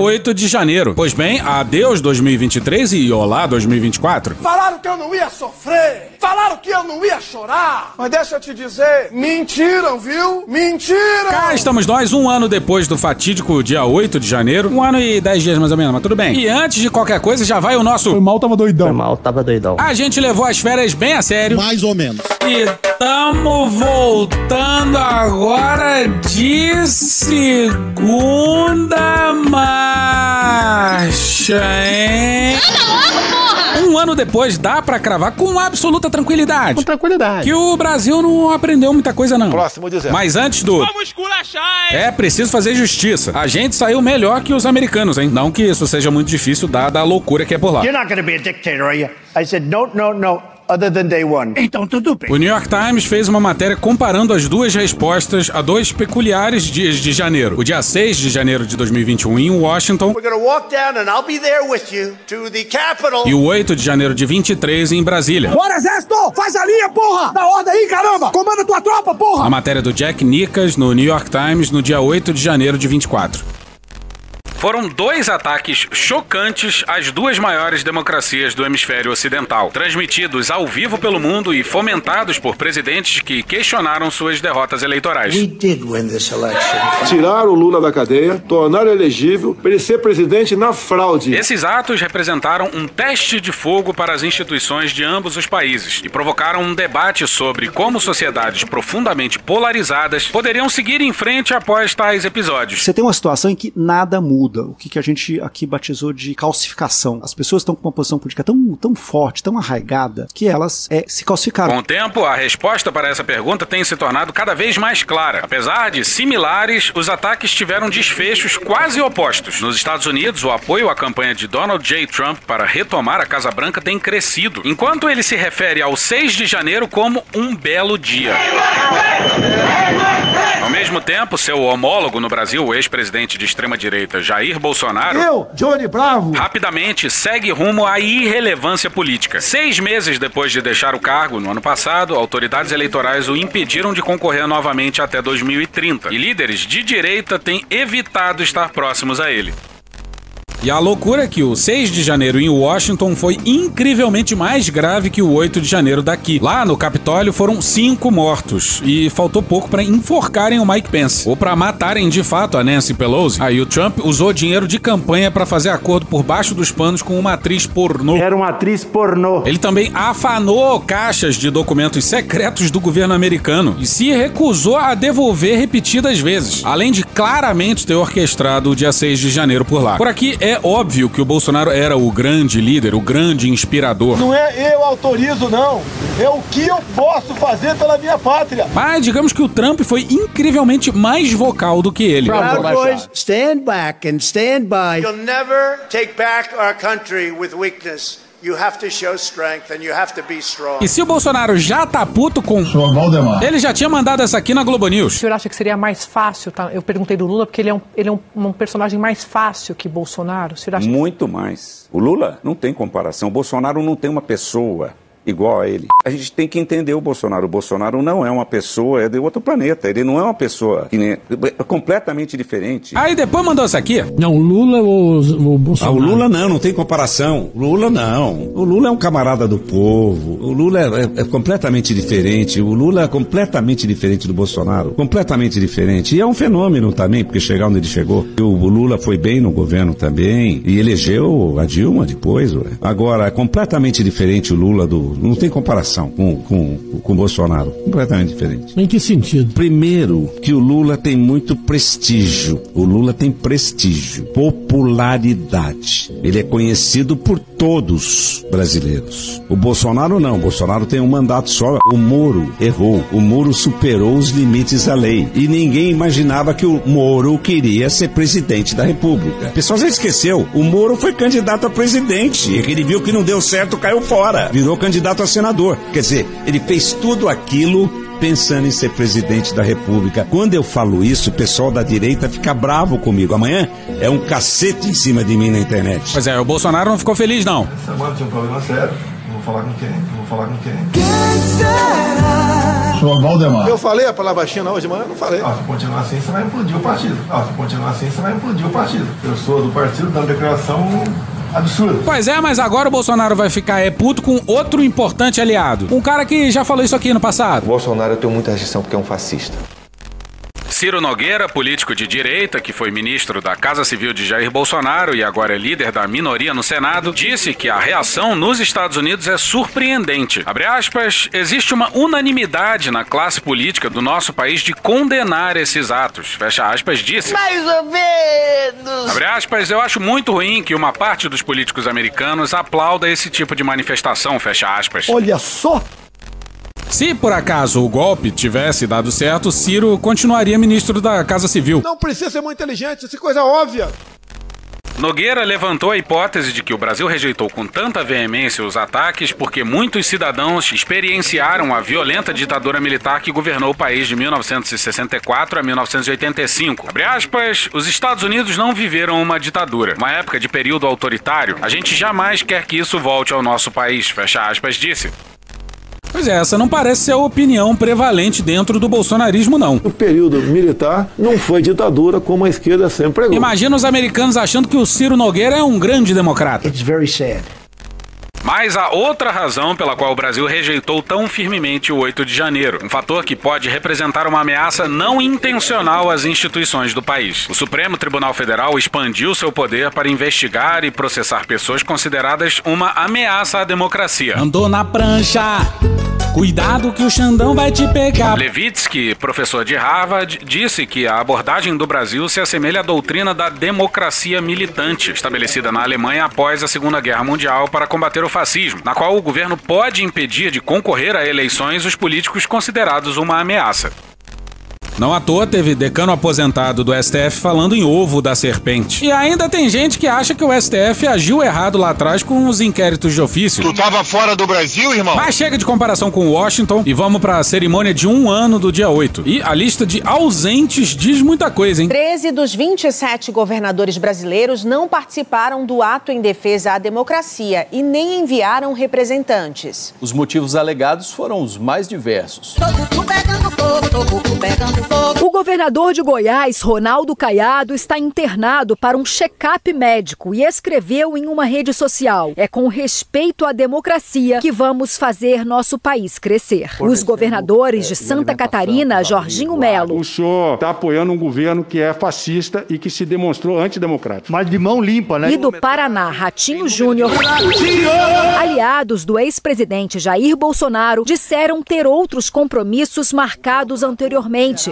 8 de janeiro. Pois bem, adeus 2023 e olá 2024. Falaram que eu não ia sofrer, falaram que eu não ia chorar, mas deixa eu te dizer, mentiram, viu? Mentiram! Cá estamos nós, um ano depois do fatídico dia 8 de janeiro, 1 ano e 10 dias mais ou menos, mas tudo bem. E antes de qualquer coisa, já vai o nosso... Foi mal, tava doidão. A gente levou as férias bem a sério. Mais ou menos. E tamo voltando agora de segunda marcha, hein? Um ano depois, dá pra cravar com absoluta tranquilidade. Com tranquilidade. Que o Brasil não aprendeu muita coisa, não. Próximo dizer. Mas antes do... Vamos esculachar, hein? É preciso fazer justiça. A gente saiu melhor que os americanos, hein? Não que isso seja muito difícil, dada a loucura que é por lá. You're not gonna be a dictator, are you? I said no, other than day one. Então tudo bem. O New York Times fez uma matéria comparando as duas respostas a dois peculiares dias de janeiro. O dia 6 de janeiro de 2021 em Washington We're gonna walk down and I'll be there with you to the Capitol. e o 8 de janeiro de 23 em Brasília. Bora, exército! Faz a linha, porra! Dá ordem aí, caramba! Comanda tua tropa, porra! A matéria do Jack Nickas no New York Times no dia 8 de janeiro de 24. Foram dois ataques chocantes às duas maiores democracias do hemisfério ocidental, transmitidos ao vivo pelo mundo e fomentados por presidentes que questionaram suas derrotas eleitorais. We did win this election. Tirar o Lula da cadeia, tornar elegível para ele ser presidente na fraude. Esses atos representaram um teste de fogo para as instituições de ambos os países e provocaram um debate sobre como sociedades profundamente polarizadas poderiam seguir em frente após tais episódios. Você tem uma situação em que nada muda. O que a gente aqui batizou de calcificação. As pessoas estão com uma posição política tão forte, tão arraigada, que elas se calcificaram. Com o tempo, a resposta para essa pergunta tem se tornado cada vez mais clara. Apesar de similares, os ataques tiveram desfechos quase opostos. Nos Estados Unidos, o apoio à campanha de Donald J. Trump para retomar a Casa Branca tem crescido, enquanto ele se refere ao 6 de janeiro como um belo dia. Ao mesmo tempo, seu homólogo no Brasil, o ex-presidente de extrema-direita Jair Bolsonaro, Johnny Bravo, rapidamente segue rumo à irrelevância política. 6 meses depois de deixar o cargo, no ano passado, autoridades eleitorais o impediram de concorrer novamente até 2030. E líderes de direita têm evitado estar próximos a ele. E a loucura é que o 6 de janeiro em Washington foi incrivelmente mais grave que o 8 de janeiro daqui. Lá no Capitólio foram 5 mortos e faltou pouco para enforcarem o Mike Pence ou para matarem de fato a Nancy Pelosi. Aí o Trump usou dinheiro de campanha para fazer acordo por baixo dos panos com uma atriz pornô. Era uma atriz pornô. Ele também afanou caixas de documentos secretos do governo americano e se recusou a devolver repetidas vezes, além de claramente ter orquestrado o dia 6 de janeiro por lá. Por aqui é óbvio que o Bolsonaro era o grande líder, o grande inspirador. Não é eu autorizo, não. É o que eu posso fazer pela minha pátria. Mas digamos que o Trump foi incrivelmente mais vocal do que ele. Proud Boys, stand back and stand by. You'll never take back our country with weakness. You have to show strength and you have to be strong. E se o Bolsonaro já tá puto com... Ele já tinha mandado essa aqui na Globo News. O senhor acha que seria mais fácil, tá? Eu perguntei do Lula porque ele é um personagem mais fácil que Bolsonaro. O senhor acha muito mais. O Lula não tem comparação. O Bolsonaro não tem uma pessoa igual a ele. A gente tem que entender o Bolsonaro. O Bolsonaro não é uma pessoa, é de outro planeta. Ele não é uma pessoa que nem, é completamente diferente. Aí depois mandou essa aqui. Não, o Lula ou o Bolsonaro? O Lula não tem comparação. O Lula não. O Lula é um camarada do povo. O Lula é completamente diferente. O Lula é completamente diferente do Bolsonaro. Completamente diferente. E é um fenômeno também, porque chegar onde ele chegou. O Lula foi bem no governo também. E elegeu a Dilma depois. Ué. Agora, é completamente diferente o Lula do... Não tem comparação com o Bolsonaro. Completamente diferente. Em que sentido? Primeiro, que o Lula tem muito prestígio. O Lula tem prestígio, popularidade. Ele é conhecido por todos brasileiros. O Bolsonaro não. O Bolsonaro tem um mandato só. O Moro errou. O Moro superou os limites da lei. E ninguém imaginava que o Moro queria ser presidente da República. O pessoal já esqueceu. O Moro foi candidato a presidente. E ele viu que não deu certo, caiu fora. Virou candidato a senador. Quer dizer, ele fez tudo aquilo pensando em ser presidente da República. Quando eu falo isso, o pessoal da direita fica bravo comigo. Amanhã é um cacete em cima de mim na internet. Pois é, o Bolsonaro não ficou feliz, não. Essa semana tinha um problema sério. Não vou falar com quem. Quem será? Professor Valdemar. Eu falei a palavra China hoje de manhã? Não falei. Se continuar assim, você vai implodir o partido. Se continuar assim, você vai implodir o partido. Eu sou do partido dando declaração absurda. Pois é, mas agora o Bolsonaro vai ficar puto com outro importante aliado. Um cara que já falou isso aqui no passado. O Bolsonaro eu tenho muita rejeição porque é um fascista. Ciro Nogueira, político de direita, que foi ministro da Casa Civil de Jair Bolsonaro e agora é líder da minoria no Senado, disse que a reação nos Estados Unidos é surpreendente. Abre aspas, existe uma unanimidade na classe política do nosso país de condenar esses atos. Fecha aspas, disse. Mais ou menos. Abre aspas, eu acho muito ruim que uma parte dos políticos americanos aplauda esse tipo de manifestação. Fecha aspas. Olha só! Se por acaso o golpe tivesse dado certo, Ciro continuaria ministro da Casa Civil. Não precisa ser muito inteligente, isso é coisa óbvia. Nogueira levantou a hipótese de que o Brasil rejeitou com tanta veemência os ataques porque muitos cidadãos experienciaram a violenta ditadura militar que governou o país de 1964 a 1985. Abre aspas, os Estados Unidos não viveram uma ditadura, uma época de período autoritário. A gente jamais quer que isso volte ao nosso país, fecha aspas, disse. Pois é, essa não parece ser a opinião prevalente dentro do bolsonarismo, não. O período militar não foi ditadura como a esquerda sempre pregou. Imagina os americanos achando que o Ciro Nogueira é um grande democrata. It's very sad. Mas há outra razão pela qual o Brasil rejeitou tão firmemente o 8 de janeiro. Um fator que pode representar uma ameaça não intencional às instituições do país. O Supremo Tribunal Federal expandiu seu poder para investigar e processar pessoas consideradas uma ameaça à democracia. Andou na prancha! Cuidado que o Xandão vai te pegar. Levitsky, professor de Harvard, disse que a abordagem do Brasil se assemelha à doutrina da democracia militante, estabelecida na Alemanha após a Segunda Guerra Mundial para combater o fascismo, na qual o governo pode impedir de concorrer a eleições os políticos considerados uma ameaça. Não à toa teve decano aposentado do STF falando em ovo da serpente. E ainda tem gente que acha que o STF agiu errado lá atrás com os inquéritos de ofício. Tu tava fora do Brasil, irmão? Mas chega de comparação com Washington e vamos pra cerimônia de 1 ano do dia 8. E a lista de ausentes diz muita coisa, hein? 13 dos 27 governadores brasileiros não participaram do ato em defesa à democracia e nem enviaram representantes. Os motivos alegados foram os mais diversos. O governador de Goiás, Ronaldo Caiado, está internado para um check-up médico e escreveu em uma rede social: é com respeito à democracia que vamos fazer nosso país crescer. Os governadores de Santa Catarina, Jorginho Melo. O senhor está apoiando um governo que é fascista e que se demonstrou antidemocrático. Mas de mão limpa, né? E do Paraná, Ratinho Júnior, aliados do ex-presidente Jair Bolsonaro, disseram ter outros compromissos marcados anteriormente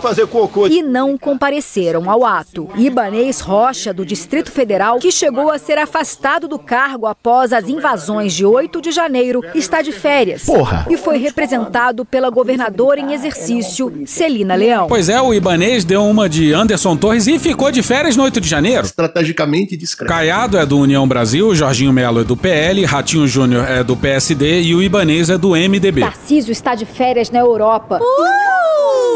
e não compareceram ao ato. Ibanez Rocha, do Distrito Federal, que chegou a ser afastado do cargo após as invasões de 8 de janeiro, está de férias e foi representado pela governadora em exercício, Celina Leão. Pois é, o Ibanez deu uma de Anderson Torres e ficou de férias no 8 de janeiro. Estrategicamente discreto. Caiado é do União Brasil, Jorginho Melo é do PL, Ratinho Júnior é do PSD e o Ibanez é do MDB. Tarcísio está de férias na Europa.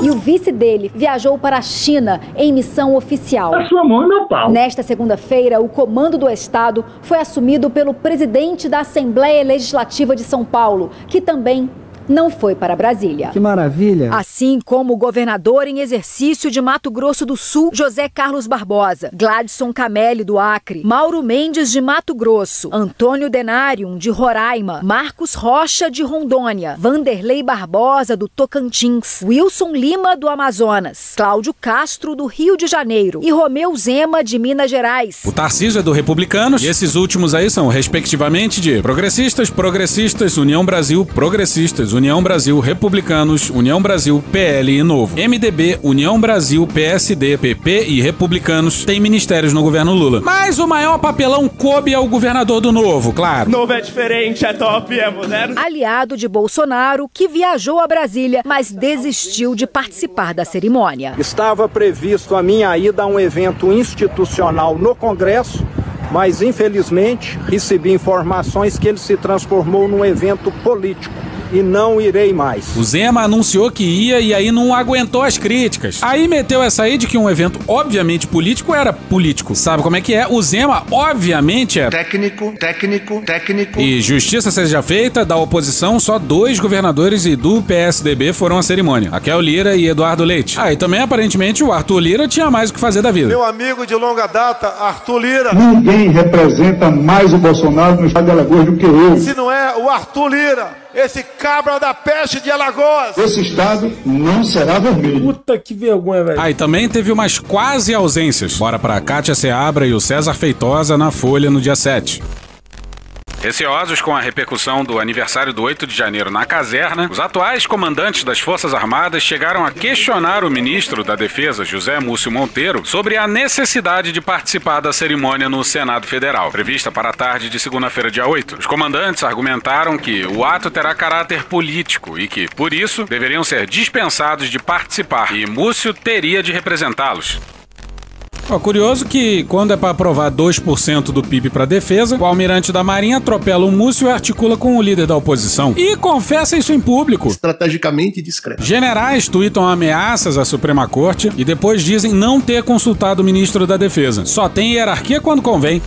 E o vice dele viajou para a China em missão oficial. A sua mão e meu pau. Nesta segunda-feira, o comando do Estado foi assumido pelo presidente da Assembleia Legislativa de São Paulo, que também não foi para Brasília. Que maravilha! Assim como o governador em exercício de Mato Grosso do Sul, José Carlos Barbosa, Gladson Camelli, do Acre, Mauro Mendes, de Mato Grosso, Antônio Denárium, de Roraima, Marcos Rocha, de Rondônia, Vanderlei Barbosa, do Tocantins, Wilson Lima, do Amazonas, Cláudio Castro, do Rio de Janeiro e Romeu Zema, de Minas Gerais. O Tarcísio é do Republicanos e esses últimos aí são, respectivamente, de Progressistas, União Brasil, Progressistas, União Brasil, Republicanos, União Brasil, PL e Novo. MDB, União Brasil, PSD, PP e Republicanos têm ministérios no governo Lula. Mas o maior papelão coube ao governador do Novo, claro. Novo é diferente, é top, é moderno. Aliado de Bolsonaro, que viajou a Brasília, mas desistiu de participar da cerimônia. Estava previsto a minha ida a um evento institucional no Congresso, mas infelizmente recebi informações que ele se transformou num evento político. e não irei mais. O Zema anunciou que ia e aí não aguentou as críticas. Aí meteu essa aí de que um evento obviamente político era político. Sabe como é que é? O Zema obviamente é técnico. E justiça seja feita, da oposição, só 2 governadores e do PSDB foram à cerimônia. Raquel Lira e Eduardo Leite. E também aparentemente o Arthur Lira tinha mais o que fazer da vida. Meu amigo de longa data, Arthur Lira. Ninguém representa mais o Bolsonaro no estado de Alagoas do que eu. Se não é o Arthur Lira, esse cabra da peste de Alagoas. Esse estado não será vermelho. Puta que vergonha, velho. E também teve umas quase ausências. Bora pra Kátia Seabra e o César Feitosa na Folha no dia 7. Receosos com a repercussão do aniversário do 8 de janeiro na caserna, os atuais comandantes das Forças Armadas chegaram a questionar o ministro da Defesa, José Múcio Monteiro, sobre a necessidade de participar da cerimônia no Senado Federal, prevista para a tarde de segunda-feira, dia 8. Os comandantes argumentaram que o ato terá caráter político e que, por isso, deveriam ser dispensados de participar, e Múcio teria de representá-los. Curioso que, quando é para aprovar 2% do PIB para defesa, o almirante da Marinha atropela o Múcio e articula com o líder da oposição. E confessa isso em público. Estrategicamente discreto. Generais tuitam ameaças à Suprema Corte e depois dizem não ter consultado o ministro da Defesa. Só tem hierarquia quando convém.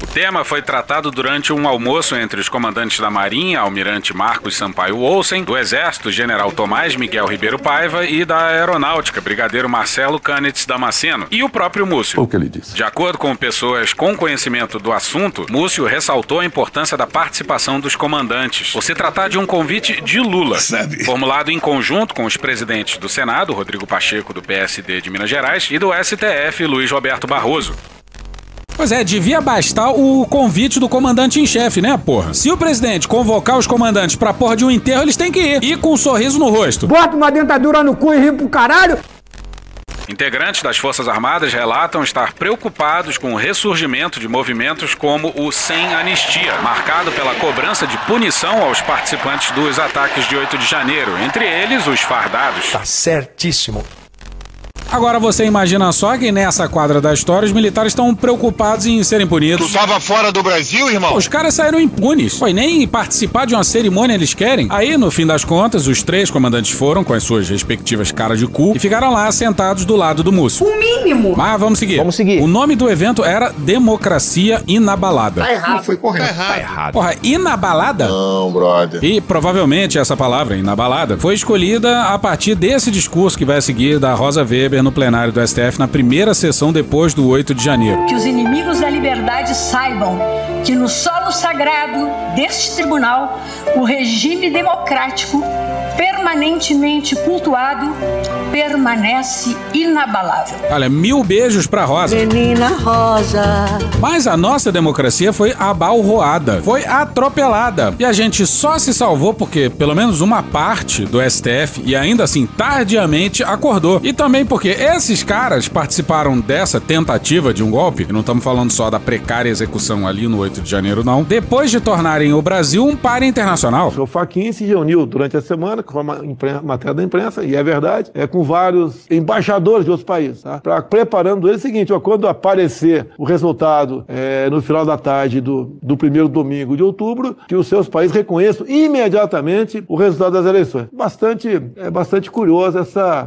O tema foi tratado durante um almoço entre os comandantes da Marinha, almirante Marcos Sampaio Olsen, do Exército, general Tomás Miguel Ribeiro Paiva, e da Aeronáutica, brigadeiro Marcelo Cânitz Damasceno, e o próprio Múcio. Foi o que ele disse. De acordo com pessoas com conhecimento do assunto, Múcio ressaltou a importância da participação dos comandantes, por se tratar de um convite de Lula, formulado em conjunto com os presidentes do Senado, Rodrigo Pacheco, do PSD de Minas Gerais, e do STF, Luiz Roberto Barroso. Pois é, devia bastar o convite do comandante em chefe, né, porra? Se o presidente convocar os comandantes pra porra de um enterro, eles têm que ir. E com um sorriso no rosto. Bota uma dentadura no cu e ri pro caralho. Integrantes das Forças Armadas relatam estar preocupados com o ressurgimento de movimentos como o Sem Anistia, marcado pela cobrança de punição aos participantes dos ataques de 8 de janeiro, entre eles os fardados. Tá certíssimo. Agora você imagina só que nessa quadra da história os militares estão preocupados em serem punidos. Tu tava fora do Brasil, irmão? Os caras saíram impunes. Foi nem participar de uma cerimônia eles querem. Aí, no fim das contas, os 3 comandantes foram com as suas respectivas caras de cu e ficaram lá sentados do lado do Múcio. O mínimo. Mas vamos seguir. Vamos seguir. O nome do evento era Democracia Inabalada. Tá errado. Não foi correto. Tá errado. Porra, inabalada? Não, brother. E provavelmente essa palavra, inabalada, foi escolhida a partir desse discurso que vai a seguir da Rosa Weber no plenário do STF na primeira sessão depois do 8 de janeiro. Que os inimigos da liberdade saibam que no solo sagrado deste tribunal, o regime democrático permanentemente cultuado permanece inabalável. Olha, 1000 beijos pra Rosa. Menina Rosa. Mas a nossa democracia foi abalroada, foi atropelada. E a gente só se salvou porque pelo menos uma parte do STF, e ainda assim tardiamente, acordou. E também porque esses caras participaram dessa tentativa de um golpe, e não estamos falando só da precária execução ali no 8 de janeiro não, depois de tornarem o Brasil um páreo internacional. O Fachin se reuniu durante a semana com a matéria da imprensa, e é verdade, com vários embaixadores de outros países, tá? Preparando ele o seguinte, quando aparecer o resultado no final da tarde do primeiro domingo de outubro, que os seus países reconheçam imediatamente o resultado das eleições. Bastante curioso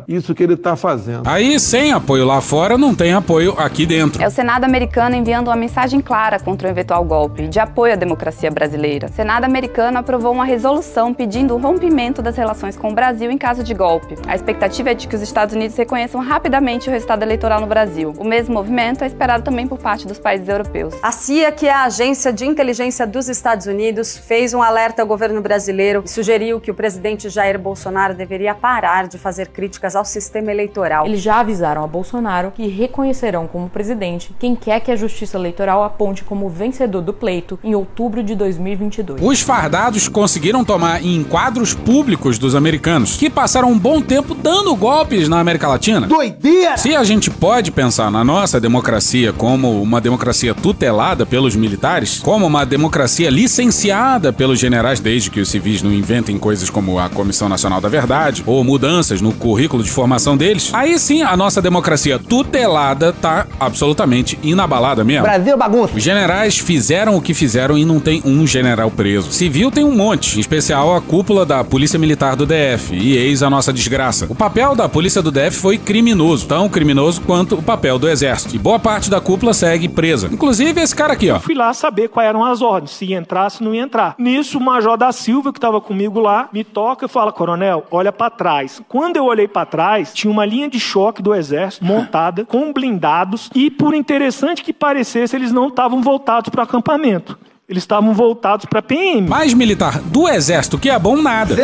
isso que ele está fazendo. Aí, sem apoio lá fora, não tem apoio aqui dentro. É o Senado americano enviando uma mensagem clara contra o eventual golpe, de apoio à democracia brasileira. O Senado americano aprovou uma resolução pedindo o rompimento das relações com o Brasil em caso de golpe. A expectativa é de que os Estados Unidos reconheçam rapidamente o resultado eleitoral no Brasil. O mesmo movimento é esperado também por parte dos países europeus. A CIA, que é a agência de inteligência dos Estados Unidos, fez um alerta ao governo brasileiro e sugeriu que o presidente Jair Bolsonaro deveria parar de fazer críticas ao sistema eleitoral. Eles já avisaram a Bolsonaro que reconhecerão como presidente quem quer que a Justiça Eleitoral aponte como vencedor do pleito em outubro de 2022. Os fardados conseguiram tomar em quadros públicos dos americanos, que passaram um bom tempo dando golpe golpes na América Latina? Doideira! Se a gente pode pensar na nossa democracia como uma democracia tutelada pelos militares, como uma democracia licenciada pelos generais, desde que os civis não inventem coisas como a Comissão Nacional da Verdade ou mudanças no currículo de formação deles, aí sim a nossa democracia tutelada tá absolutamente inabalada mesmo. Brasil bagunça. Os generais fizeram o que fizeram e não tem um general preso. Civil tem um monte, em especial a cúpula da Polícia Militar do DF, e eis a nossa desgraça. O papel da Polícia do DF foi criminoso, tão criminoso quanto o papel do Exército. E boa parte da cúpula segue presa. Inclusive esse cara aqui, ó. Eu fui lá saber quais eram as ordens, se ia entrar, se não ia entrar. Nisso, o Major da Silva, que estava comigo lá, me toca e fala: coronel, olha pra trás. Quando eu olhei pra trás, tinha uma linha de choque do Exército montada, com blindados, e por interessante que parecesse, eles não estavam voltados para o acampamento. Eles estavam voltados para PM. Mais militar do Exército que é bom nada.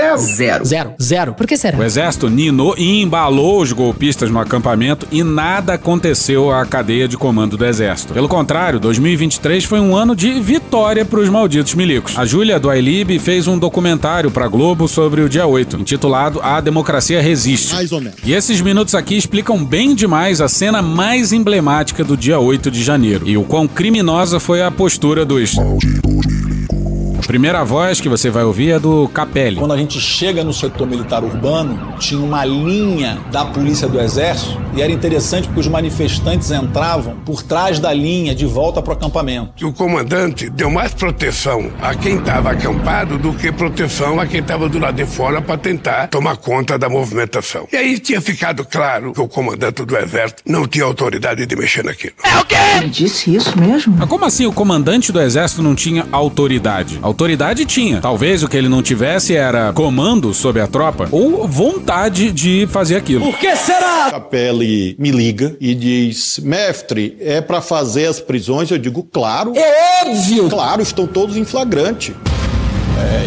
Zero. Por que será? O Exército ninou e embalou os golpistas no acampamento e nada aconteceu à cadeia de comando do Exército. Pelo contrário, 2023 foi um ano de vitória para os malditos milicos. A Júlia do Ailib fez um documentário para Globo sobre o dia 8, intitulado A Democracia Resiste. Mais ou menos. E esses minutos aqui explicam bem demais a cena mais emblemática do dia 8 de janeiro e o quão criminosa foi a postura dos... A primeira voz que você vai ouvir é do Capelli. Quando a gente chega no setor militar urbano, tinha uma linha da polícia do Exército e era interessante porque os manifestantes entravam por trás da linha de volta para o acampamento. E o comandante deu mais proteção a quem estava acampado do que proteção a quem estava do lado de fora para tentar tomar conta da movimentação. E aí tinha ficado claro que o comandante do Exército não tinha autoridade de mexer naquilo. É o quê? Ele disse isso mesmo? Mas como assim o comandante do Exército não tinha autoridade? Autoridade tinha. Talvez o que ele não tivesse era comando sobre a tropa ou vontade de fazer aquilo. Por que será? Capelli me liga e diz: mestre, é pra fazer as prisões? Eu digo, claro. É óbvio! Claro, estão todos em flagrante.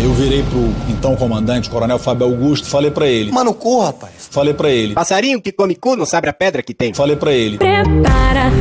Eu virei pro então comandante, Coronel Fábio Augusto, falei pra ele. Mano, corra, rapaz. Falei pra ele. Passarinho que come cu não sabe a pedra que tem. Falei pra ele.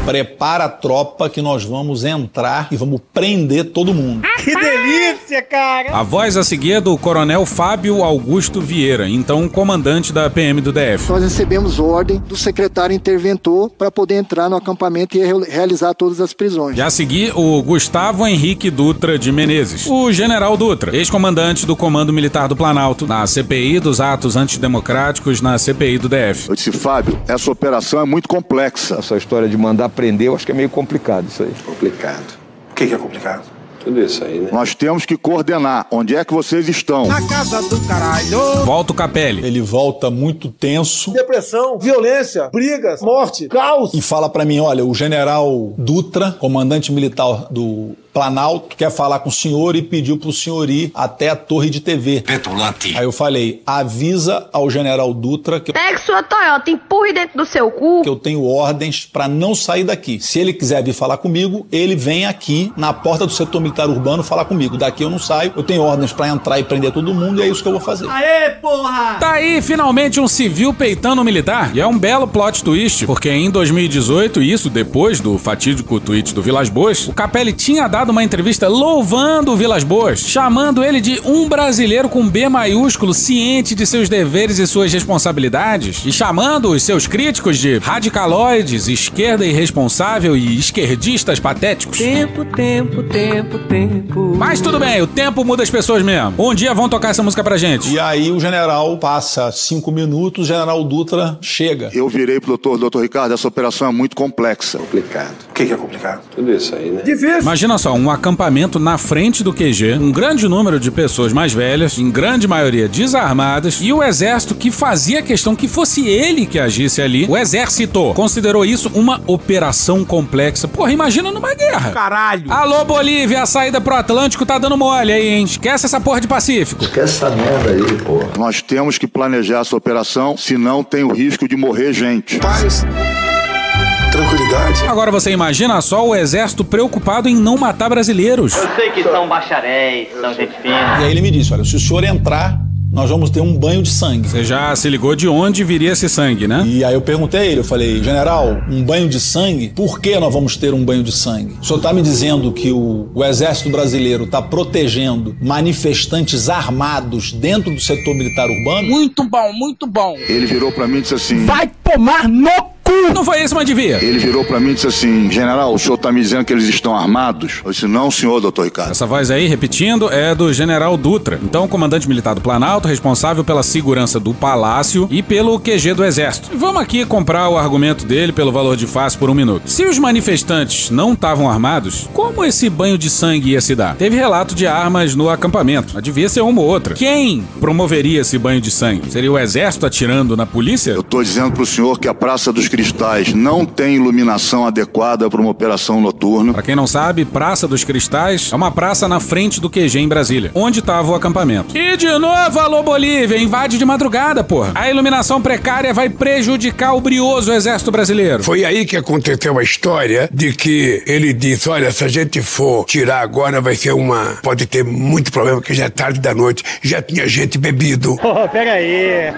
Prepara a tropa que nós vamos entrar e vamos prender todo mundo. Que delícia, cara! A voz a seguir é do Coronel Fábio Augusto Vieira, então comandante da PM do DF. Nós recebemos ordem do secretário interventor para poder entrar no acampamento e realizar todas as prisões. Já a seguir, o Gustavo Henrique Dutra de Menezes, o general Dutra, ex-comandante do Comando Militar do Planalto, na CPI dos atos antidemocráticos, na CPI do DF. Eu disse, Fábio, essa operação é muito complexa. Essa história de mandar prender, eu acho que é meio complicado isso aí. Complicado. O que é complicado? Tudo isso aí, né? Nós temos que coordenar. Onde é que vocês estão? Na casa do caralho. Volta o Capelli. Ele volta muito tenso. Depressão, violência, brigas, morte, caos. E fala pra mim, olha, o general Dutra, comandante militar do Planalto, quer falar com o senhor e pediu pro senhor ir até a torre de TV. Petulante. Aí eu falei, avisa ao general Dutra que Pegue sua Toyota, empurre dentro do seu cu. que eu tenho ordens pra não sair daqui. Se ele quiser vir falar comigo, ele vem aqui na porta do setor militar urbano falar comigo. Daqui eu não saio, eu tenho ordens pra entrar e prender todo mundo e é isso que eu vou fazer. Aê, porra! Tá aí, finalmente, um civil peitando um militar. E é um belo plot twist, porque em 2018, isso depois do fatídico tweet do Vilas Boas, o Capelli tinha dado uma entrevista louvando o Vilas Boas, chamando ele de um brasileiro com B maiúsculo, ciente de seus deveres e suas responsabilidades, e chamando os seus críticos de radicaloides, esquerda irresponsável e esquerdistas patéticos. Tempo. Mas tudo bem, o tempo muda as pessoas mesmo. Um dia vão tocar essa música pra gente. E aí o general passa 5 minutos, o general Dutra chega. Eu virei pro doutor Ricardo, essa operação é muito complexa. Complicado. O que é complicado? Tudo isso aí, né? Difícil. Imagina só, um acampamento na frente do QG, um grande número de pessoas mais velhas, em grande maioria desarmadas, e o exército que fazia questão que fosse ele que agisse ali. O exército considerou isso uma operação complexa. Porra, imagina numa guerra. Caralho. Alô, Bolívia, a saída pro Atlântico tá dando mole aí, hein? Esquece essa porra de Pacífico. Esquece essa merda aí, porra. Nós temos que planejar essa operação, senão tem o risco de morrer gente. Paz. Tranquilidade. Agora você imagina só o exército preocupado em não matar brasileiros. Eu sei que são bacharéis, são gente fina. E aí ele me disse, olha, se o senhor entrar, nós vamos ter um banho de sangue. Você já se ligou de onde viria esse sangue, né? E aí eu perguntei a ele, eu falei, general, um banho de sangue? Por que nós vamos ter um banho de sangue? O senhor está me dizendo que o Exército Brasileiro está protegendo manifestantes armados dentro do setor militar urbano? Muito bom, muito bom. Ele virou pra mim e disse assim: vai tomar no cu! Não foi isso, Mandivia? Ele virou pra mim e disse assim: general, o senhor tá me dizendo que eles estão armados? Eu disse: não, senhor, doutor Ricardo. Essa voz aí, repetindo, é do general Dutra, então comandante militar do Planalto, responsável pela segurança do Palácio e pelo QG do Exército. Vamos aqui comprar o argumento dele pelo valor de face por um minuto. Se os manifestantes não estavam armados, como esse banho de sangue ia se dar? Teve relato de armas no acampamento, mas devia ser uma ou outra. Quem promoveria esse banho de sangue? Seria o Exército atirando na polícia? Eu tô dizendo pro senhor que a Praça dos Cristais não tem iluminação adequada para uma operação noturna. Pra quem não sabe, Praça dos Cristais é uma praça na frente do QG em Brasília, onde tava o acampamento. E de novo, alô Bolívia, invade de madrugada, porra. A iluminação precária vai prejudicar o brioso Exército Brasileiro. Foi aí que aconteceu a história de que ele disse, olha, se a gente for tirar agora vai ser pode ter muito problema, porque já é tarde da noite, já tinha gente bebido. Pega aí.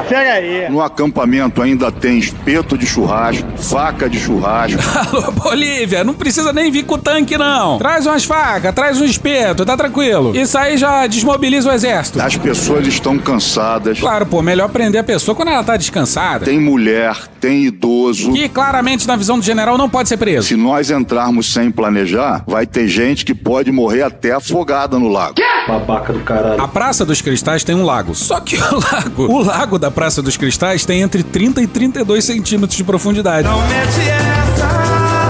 Pega aí. No acampamento ainda tem espeto de churrasco, faca de churrasco. Alô, Bolívia, não precisa nem vir com o tanque, não. Traz umas facas, traz um espeto, tá tranquilo. Isso aí já desmobiliza o exército. As pessoas estão cansadas. Claro, pô, melhor prender a pessoa quando ela tá descansada. Tem mulher, tem idoso. Que claramente, na visão do general, não pode ser preso. Se nós entrarmos sem planejar, vai ter gente que pode morrer até afogada no lago. Babaca do caralho. A Praça dos Cristais tem um lago. Só que o lago da Praça dos Cristais tem entre 30 e 32 centímetros de profundidade. Não mete essa.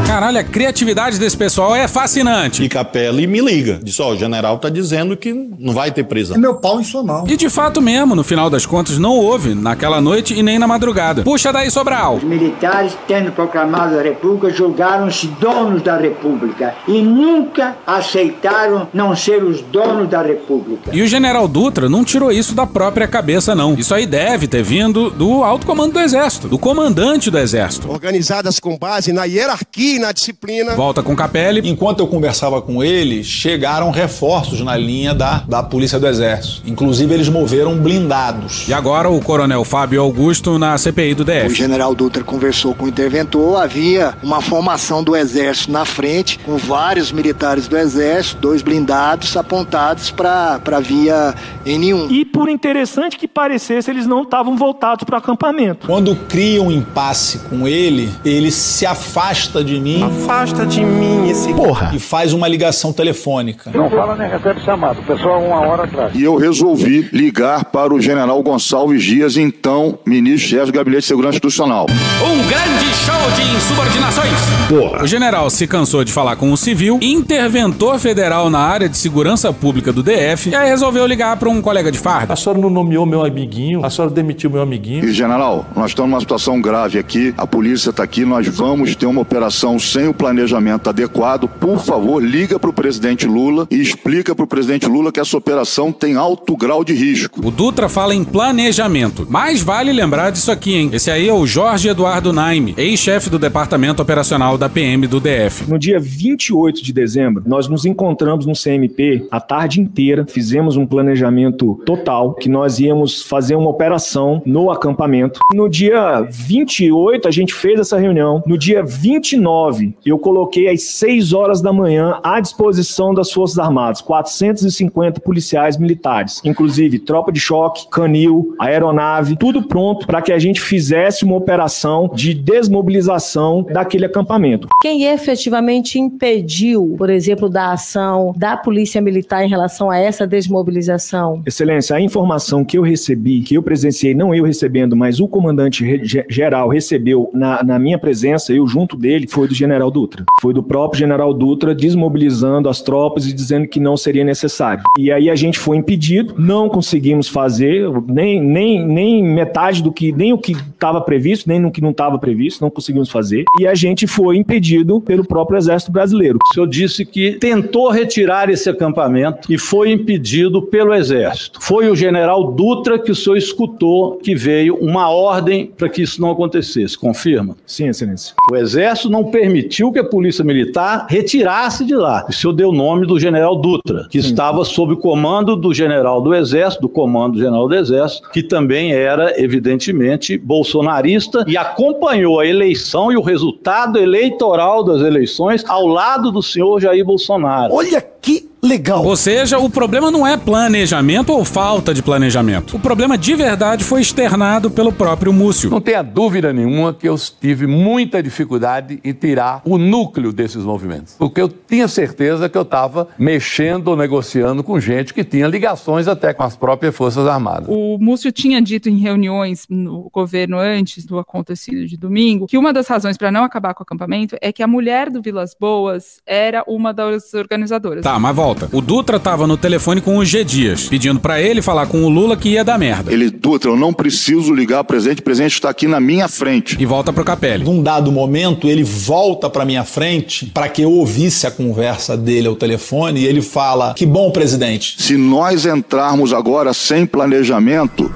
Caralho, a criatividade desse pessoal é fascinante. Fica a pele e me liga. Diz, ó, o general tá dizendo que não vai ter prisão. É meu pau em sua mão. E de fato mesmo, no final das contas, não houve naquela noite e nem na madrugada. Puxa daí, Sobral. Os militares, tendo proclamado a República, julgaram-se donos da República e nunca aceitaram não ser os donos da República. E o general Dutra não tirou isso da própria cabeça, não. Isso aí deve ter vindo do alto comando do Exército, do comandante do Exército. Organizadas com base na hierarquia e na disciplina. Volta com Capelli. Enquanto eu conversava com ele, chegaram reforços na linha da Polícia do Exército. Inclusive, eles moveram blindados. E agora o coronel Fábio Augusto na CPI do DF. O general Dutra conversou com o interventor, havia uma formação do Exército na frente, com vários militares do Exército, 2 blindados apontados para a via N1. E por interessante que parecesse, eles não estavam voltados para o acampamento. Quando cria um impasse com ele se afasta de mim. Afasta de mim esse porra. E faz uma ligação telefônica. Não fala nem recebe chamado. O pessoal 1 hora atrás. E eu resolvi ligar para o general Gonçalves Dias, então ministro-chefe do Gabinete de Segurança Institucional. Um grande show de insubordinações. Porra. O general se cansou de falar com um civil, interventor federal na área de segurança pública do DF, e aí resolveu ligar para um colega de farda. A senhora não nomeou meu amiguinho, a senhora demitiu meu amiguinho. E general, nós estamos numa situação grave aqui, a polícia está aqui, nós vamos ter uma operação sem o planejamento adequado. Por favor, liga para o presidente Lula e explica para o presidente Lula que essa operação tem alto grau de risco. O Dutra fala em planejamento, mas vale lembrar disso aqui, hein? Esse aí é o Jorge Eduardo Naime, ex-chefe do Departamento Operacional da PM do DF. No dia 28 de dezembro, nós nos encontramos no CMP a tarde inteira, fizemos um planejamento total, que nós íamos fazer uma operação no acampamento. No dia 28, a gente fez essa reunião. No dia 29, eu coloquei às 6 horas da manhã à disposição das Forças Armadas, 450 policiais militares, inclusive tropa de choque, canil, aeronave, tudo pronto para que a gente fizesse uma operação de desmobilização daquele acampamento. Quem efetivamente impediu, por exemplo, da ação da Polícia Militar em relação a essa desmobilização? Excelência, a informação que eu recebi, que eu presenciei, não eu recebendo, mas o comandante geral recebeu na minha presença, eu junto dele, foi do general Dutra. Foi do próprio general Dutra desmobilizando as tropas e dizendo que não seria necessário. E aí a gente foi impedido, não conseguimos fazer nem metade do que, nem o que estava previsto, nem no que não estava previsto, não conseguimos fazer. E a gente foi impedido pelo próprio Exército Brasileiro. O senhor disse que tentou retirar esse acampamento e foi impedido pelo Exército. Foi o general Dutra que o senhor escutou que veio uma ordem para que isso não acontecesse, confirma? Sim, excelência. O Exército não permitiu permitiu que a Polícia Militar retirasse de lá. O senhor deu o nome do general Dutra, que estava sob o comando do general do Exército, do comando general do Exército, que também era, evidentemente, bolsonarista e acompanhou a eleição e o resultado eleitoral das eleições ao lado do senhor Jair Bolsonaro. Olha que legal. Ou seja, o problema não é planejamento ou falta de planejamento. O problema de verdade foi externado pelo próprio Múcio. Não tenha dúvida nenhuma que eu tive muita dificuldade em tirar o núcleo desses movimentos. Porque eu tinha certeza que eu estava mexendo ou negociando com gente que tinha ligações até com as próprias Forças Armadas. O Múcio tinha dito em reuniões no governo antes do acontecido de domingo que uma das razões para não acabar com o acampamento é que a mulher do Vilas Boas era uma das organizadoras. Tá, mas volta. O Dutra tava no telefone com o G. Dias, pedindo pra ele falar com o Lula que ia dar merda. Ele, Dutra, eu não preciso ligar pro presidente, o presidente está aqui na minha frente. E volta pro Capelli. Num dado momento, ele volta pra minha frente para que eu ouvisse a conversa dele ao telefone e ele fala: que bom, presidente. Se nós entrarmos agora sem planejamento,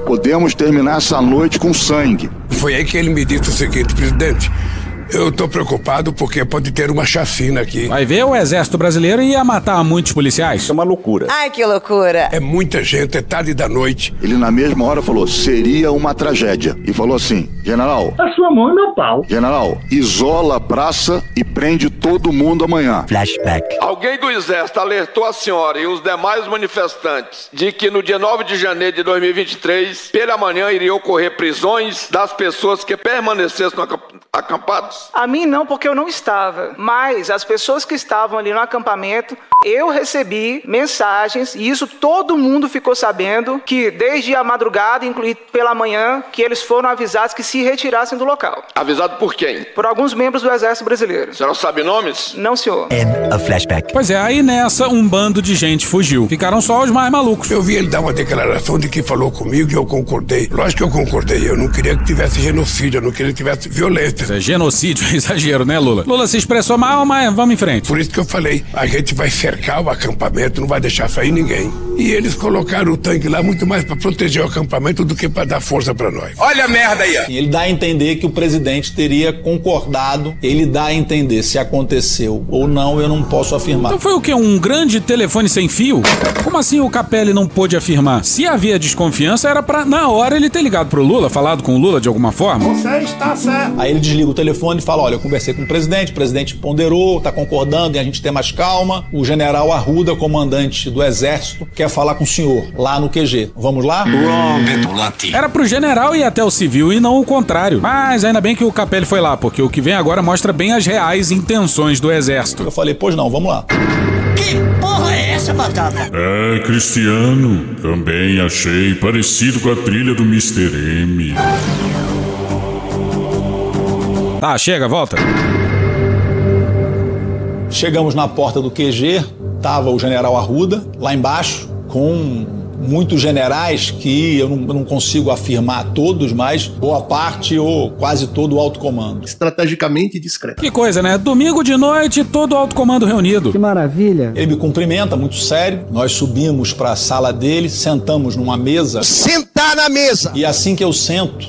podemos terminar essa noite com sangue. Foi aí que ele me disse o seguinte: presidente, eu tô preocupado porque pode ter uma chacina aqui. Vai ver, o Exército Brasileiro ia matar muitos policiais. É uma loucura. Ai, que loucura. É muita gente, é tarde da noite. Ele na mesma hora falou, seria uma tragédia. E falou assim, general... A sua mão é meu pau. General, isola a praça e prende todo mundo amanhã. Flashback. Alguém do Exército alertou a senhora e os demais manifestantes de que no dia 9 de janeiro de 2023, pela manhã, iriam ocorrer prisões das pessoas que permanecessem acampados? A mim não, porque eu não estava. Mas as pessoas que estavam ali no acampamento, eu recebi mensagens, e isso todo mundo ficou sabendo, que desde a madrugada, inclusive pela manhã, que eles foram avisados que se retirassem do local. Avisado por quem? Por alguns membros do Exército Brasileiro. Você não sabe nomes? Não, senhor. End of flashback. Pois é, aí nessa, um bando de gente fugiu. Ficaram só os mais malucos. Eu vi ele dar uma declaração de que falou comigo e eu concordei. Lógico que eu concordei. Eu não queria que tivesse genocídio, eu não queria que tivesse violência. É genocídio, é exagero, né, Lula? Lula se expressou mal, mas vamos em frente. Por isso que eu falei, a gente vai cercar o acampamento, não vai deixar sair ninguém. E eles colocaram o tanque lá muito mais para proteger o acampamento do que para dar força para nós. Olha a merda aí! Ele dá a entender que o presidente teria concordado, ele dá a entender se aconteceu ou não, eu não posso afirmar. Então foi o quê? Um grande telefone sem fio? Como assim o Capelli não pôde afirmar? Se havia desconfiança, era pra, na hora, ele ter ligado pro Lula, falado com o Lula de alguma forma? Você está certo. Aí ele desliga o telefone e fala, olha, eu conversei com o presidente ponderou, tá concordando em a gente ter mais calma. O general Arruda, comandante do Exército, quer falar com o senhor, lá no QG. Vamos lá? Era pro general ir até o civil e não o contrário. Mas ainda bem que o Capelli foi lá, porque o que vem agora mostra bem as reais intenções do Exército. Eu falei, pois não, vamos lá. Que porra é essa, batata? É, Cristiano, também achei parecido com a trilha do Mr. M. Tá, chega, volta. Chegamos na porta do QG, tava o general Arruda, lá embaixo, com muitos generais que eu não consigo afirmar todos, mas boa parte ou quase todo o alto comando. Estrategicamente discreto. Que coisa, né? Domingo de noite, todo o alto comando reunido. Que maravilha. Ele me cumprimenta, muito sério. Nós subimos para a sala dele, sentamos numa mesa. Sentar na mesa! E assim que eu sento,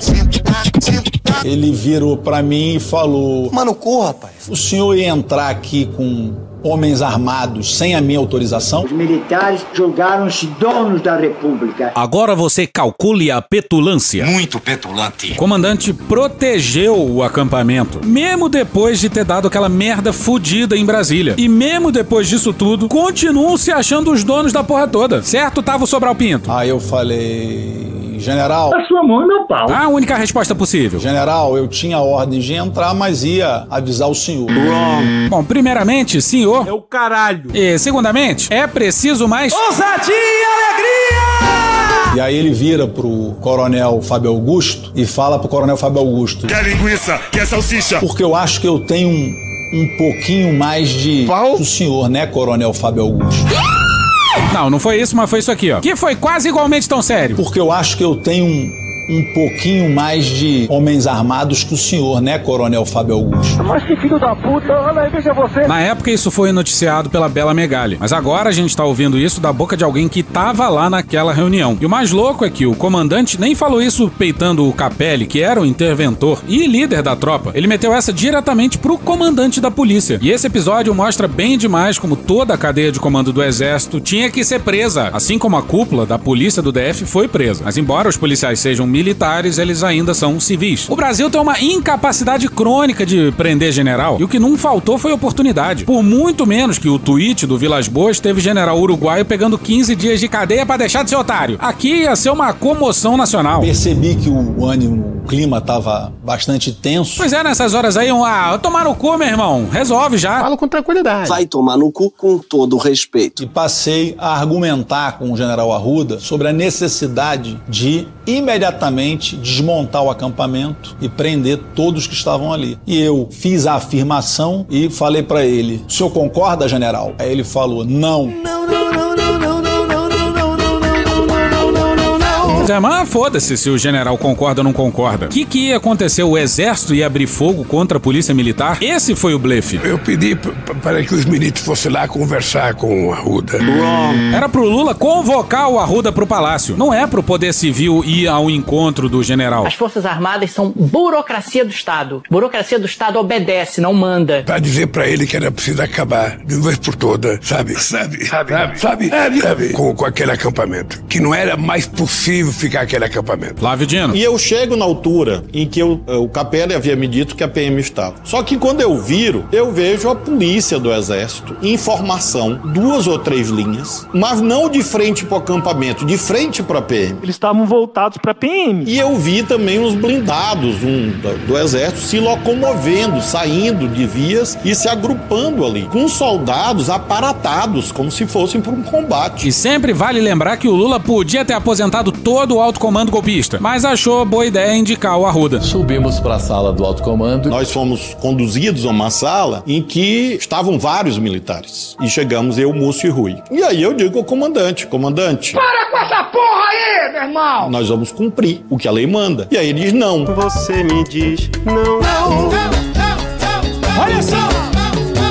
ele virou para mim e falou: Mano, corra, rapaz. O senhor ia entrar aqui com homens armados sem a minha autorização? Os militares julgaram-se donos da República. Agora você calcule a petulância. Muito petulante. O comandante protegeu o acampamento, mesmo depois de ter dado aquela merda fudida em Brasília. E mesmo depois disso tudo, continuam se achando os donos da porra toda. Certo, Tavo Sobral Pinto? Aí eu falei... General... A sua mão é meu pau. A única resposta possível. General, eu tinha ordem de entrar, mas ia avisar o senhor. Bom, primeiramente, senhor... É o caralho. E, segundamente, é preciso mais... Ousadia e alegria! E aí ele vira pro coronel Fábio Augusto e fala pro coronel Fábio Augusto: Quer linguiça? Quer salsicha? Porque eu acho que eu tenho um pouquinho mais de... Pau? O senhor, né, coronel Fábio Augusto? Não foi isso, mas foi isso aqui, ó. Que foi quase igualmente tão sério. Porque eu acho que eu tenho um pouquinho mais de homens armados que o senhor, né, Coronel Fábio Augusto? Mas que filho da puta, olha aí, veja você. Na época isso foi noticiado pela Bela Megali, mas agora a gente tá ouvindo isso da boca de alguém que tava lá naquela reunião. E o mais louco é que o comandante nem falou isso peitando o Capelli, que era o interventor e líder da tropa. Ele meteu essa diretamente pro comandante da polícia. E esse episódio mostra bem demais como toda a cadeia de comando do Exército tinha que ser presa, assim como a cúpula da polícia do DF foi presa. Mas embora os policiais sejam militares, eles ainda são civis. O Brasil tem uma incapacidade crônica de prender general, e o que não faltou foi oportunidade. Por muito menos que o tweet do Vilas Boas teve general uruguaio pegando 15 dias de cadeia pra deixar de ser otário. Aqui ia ser uma comoção nacional. Percebi que o ânimo, o clima tava bastante tenso. Pois é, nessas horas aí, tomar no cu, meu irmão. Resolve já. Fala com tranquilidade. Vai tomar no cu com todo o respeito. E passei a argumentar com o general Arruda sobre a necessidade de imediatamente desmontar o acampamento e prender todos que estavam ali. E eu fiz a afirmação e falei pra ele: o senhor concorda, general? Aí ele falou: não. Mas foda-se se o general concorda ou não concorda. O que ia acontecer? O exército ia abrir fogo contra a polícia militar? Esse foi o blefe. Eu pedi para que os militares fossem lá conversar com o Arruda. Era pro Lula convocar o Arruda pro palácio. Não é pro poder civil ir ao encontro do general. As Forças Armadas são burocracia do Estado. Burocracia do Estado obedece, não manda. Para dizer para ele que era preciso acabar de uma vez por todas, sabe, com aquele acampamento. Que não era mais possível ficar aquele acampamento. Flávio Dino. E eu chego na altura em que o Capelli havia me dito que a PM estava. Só que quando eu viro, eu vejo a polícia do Exército em formação, 2 ou 3 linhas, mas não de frente para o acampamento, de frente para a PM. Eles estavam voltados para a PM. E eu vi também os blindados do Exército se locomovendo, saindo de vias e se agrupando ali, com soldados aparatados, como se fossem para um combate. E sempre vale lembrar que o Lula podia ter aposentado todo o alto comando golpista, mas achou boa ideia indicar o Arruda. Subimos para a sala do alto comando. Nós fomos conduzidos a uma sala em que estavam vários militares. E chegamos eu, Múcio e Rui. E aí eu digo ao comandante: para com essa porra aí, meu irmão! Nós vamos cumprir o que a lei manda. E aí ele diz: não. Você me diz não. Olha só!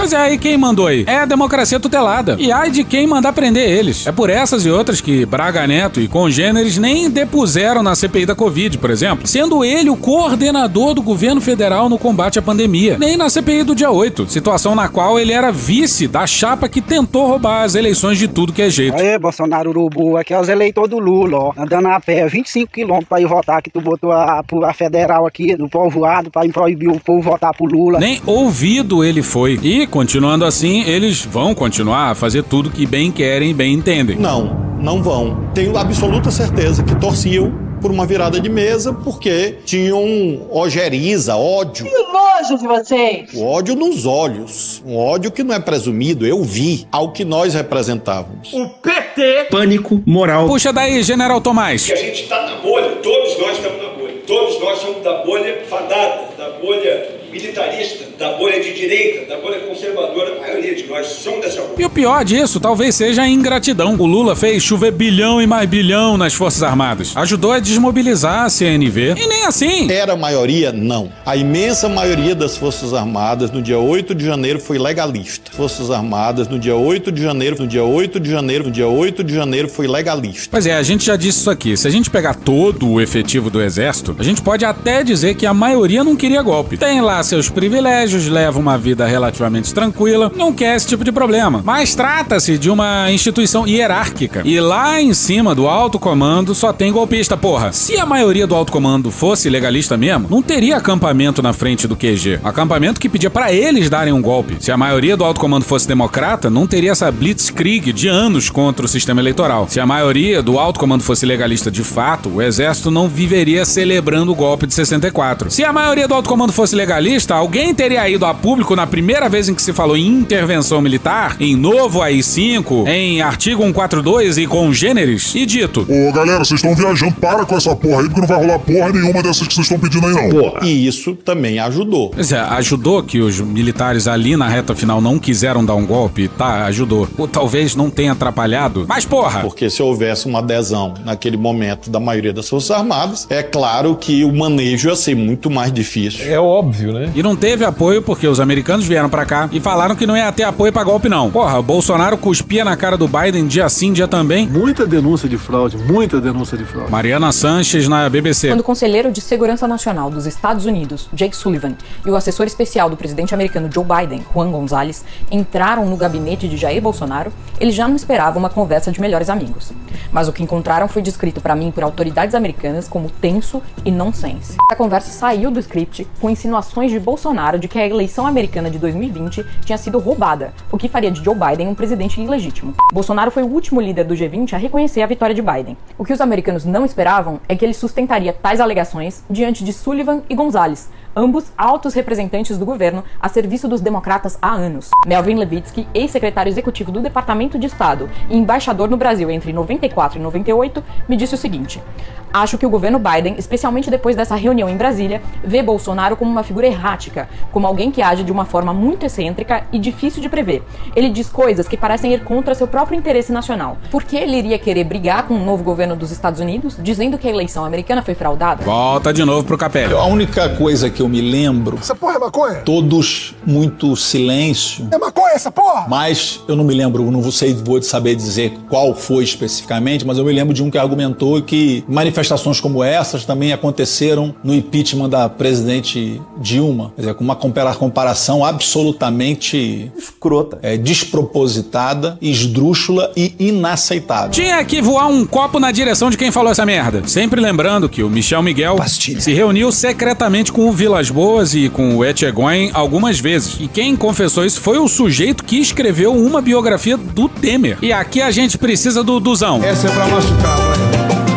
Mas é aí quem mandou aí? É a democracia tutelada. E ai de quem mandar prender eles. É por essas e outras que Braga Neto e congêneres nem depuseram na CPI da Covid, por exemplo, sendo ele o coordenador do governo federal no combate à pandemia. Nem na CPI do dia 8, situação na qual ele era vice da chapa que tentou roubar as eleições de tudo que é jeito. Aê, Bolsonaro Urubu, aqui é os eleitores do Lula, ó, andando a pé, 25 quilômetros pra ir votar, que tu botou a federal aqui no povoado pra proibir o povo votar pro Lula. Nem ouvido ele foi. E, continuando assim, eles vão continuar a fazer tudo que bem querem e bem entendem. Não vão. Tenho absoluta certeza que torciam por uma virada de mesa porque tinham ojeriza, ódio. Que nojo de vocês! O ódio nos olhos. Um ódio que não é presumido, eu vi ao que nós representávamos. O PT! Pânico moral. Puxa daí, General Tomás. Que a gente está na bolha, todos nós estamos na bolha. Todos nós somos da bolha fadada, da bolha militarista, da bolha de direita, da bolha conservadora. A maioria de nós somos dessa bolha. E o pior disso talvez seja a ingratidão. O Lula fez chover bilhão e mais bilhão nas Forças Armadas. Ajudou a desmobilizar a CNV. E nem assim. Era a maioria? Não. A imensa maioria das Forças Armadas no dia 8 de janeiro foi legalista. Forças Armadas no dia 8 de janeiro foi legalista. Pois é, a gente já disse isso aqui. Se a gente pegar todo o efetivo do Exército, a gente pode até dizer que a maioria não queria golpe. Tem lá seus privilégios, leva uma vida relativamente tranquila, não quer esse tipo de problema. Mas trata-se de uma instituição hierárquica. E lá em cima do alto comando só tem golpista, porra. Se a maioria do alto comando fosse legalista mesmo, não teria acampamento na frente do QG. Acampamento que pedia pra eles darem um golpe. Se a maioria do alto comando fosse democrata, não teria essa blitzkrieg de anos contra o sistema eleitoral. Se a maioria do alto comando fosse legalista de fato, o Exército não viveria celebrando o golpe de 64. Se a maioria do alto comando fosse legalista, alguém teria teria ido a público na primeira vez em que se falou em intervenção militar, em novo AI-5, em artigo 142 e congêneres, e dito: ô galera, vocês estão viajando, para com essa porra aí, porque não vai rolar porra nenhuma dessas que vocês estão pedindo aí não. Porra. E isso também ajudou. Pois é, ajudou que os militares ali na reta final não quiseram dar um golpe, tá, ajudou. Ou talvez não tenha atrapalhado, mas porra! Porque se houvesse uma adesão naquele momento da maioria das Forças Armadas, é claro que o manejo ia ser muito mais difícil. É óbvio, né? E não teve apoio porque os americanos vieram pra cá e falaram que não ia ter apoio pra golpe não. Porra, Bolsonaro cuspia na cara do Biden dia sim, dia também. Muita denúncia de fraude, muita denúncia de fraude. Mariana Sanches na BBC. Quando o conselheiro de Segurança Nacional dos Estados Unidos, Jake Sullivan, e o assessor especial do presidente americano Joe Biden, Juan Gonzalez, entraram no gabinete de Jair Bolsonaro, eles já não esperavam uma conversa de melhores amigos. Mas o que encontraram foi descrito para mim por autoridades americanas como tenso e nonsense. A conversa saiu do script com insinuações de Bolsonaro de que a eleição americana de 2020 tinha sido roubada, o que faria de Joe Biden um presidente ilegítimo. Bolsonaro foi o último líder do G20 a reconhecer a vitória de Biden. O que os americanos não esperavam é que ele sustentaria tais alegações diante de Sullivan e Gonzalez, ambos altos representantes do governo a serviço dos democratas há anos. Melvin Levitsky, ex-secretário executivo do Departamento de Estado e embaixador no Brasil entre 94 e 98, me disse o seguinte: acho que o governo Biden, especialmente depois dessa reunião em Brasília, vê Bolsonaro como uma figura errática, como alguém que age de uma forma muito excêntrica e difícil de prever. Ele diz coisas que parecem ir contra seu próprio interesse nacional. Por que ele iria querer brigar com o novo governo dos Estados Unidos, dizendo que a eleição americana foi fraudada? Volta de novo pro Capelli. A única coisa que eu me lembro... Essa porra é maconha? Todos muito silêncio. É maconha essa porra? Mas eu não me lembro, não vou saber dizer qual foi especificamente, mas eu me lembro de um que argumentou que manifestações como essas também aconteceram no impeachment da presidente Dilma. Quer dizer, com uma comparação absolutamente... escrota. Despropositada, esdrúxula e inaceitável. Tinha que voar um copo na direção de quem falou essa merda. Sempre lembrando que o Michel Miguel se reuniu secretamente com o Vilas Boas e com o Etchegóin algumas vezes. E quem confessou isso foi o sujeito que escreveu uma biografia do Temer. E aqui a gente precisa do Duzão. Essa é pra machucar, vai.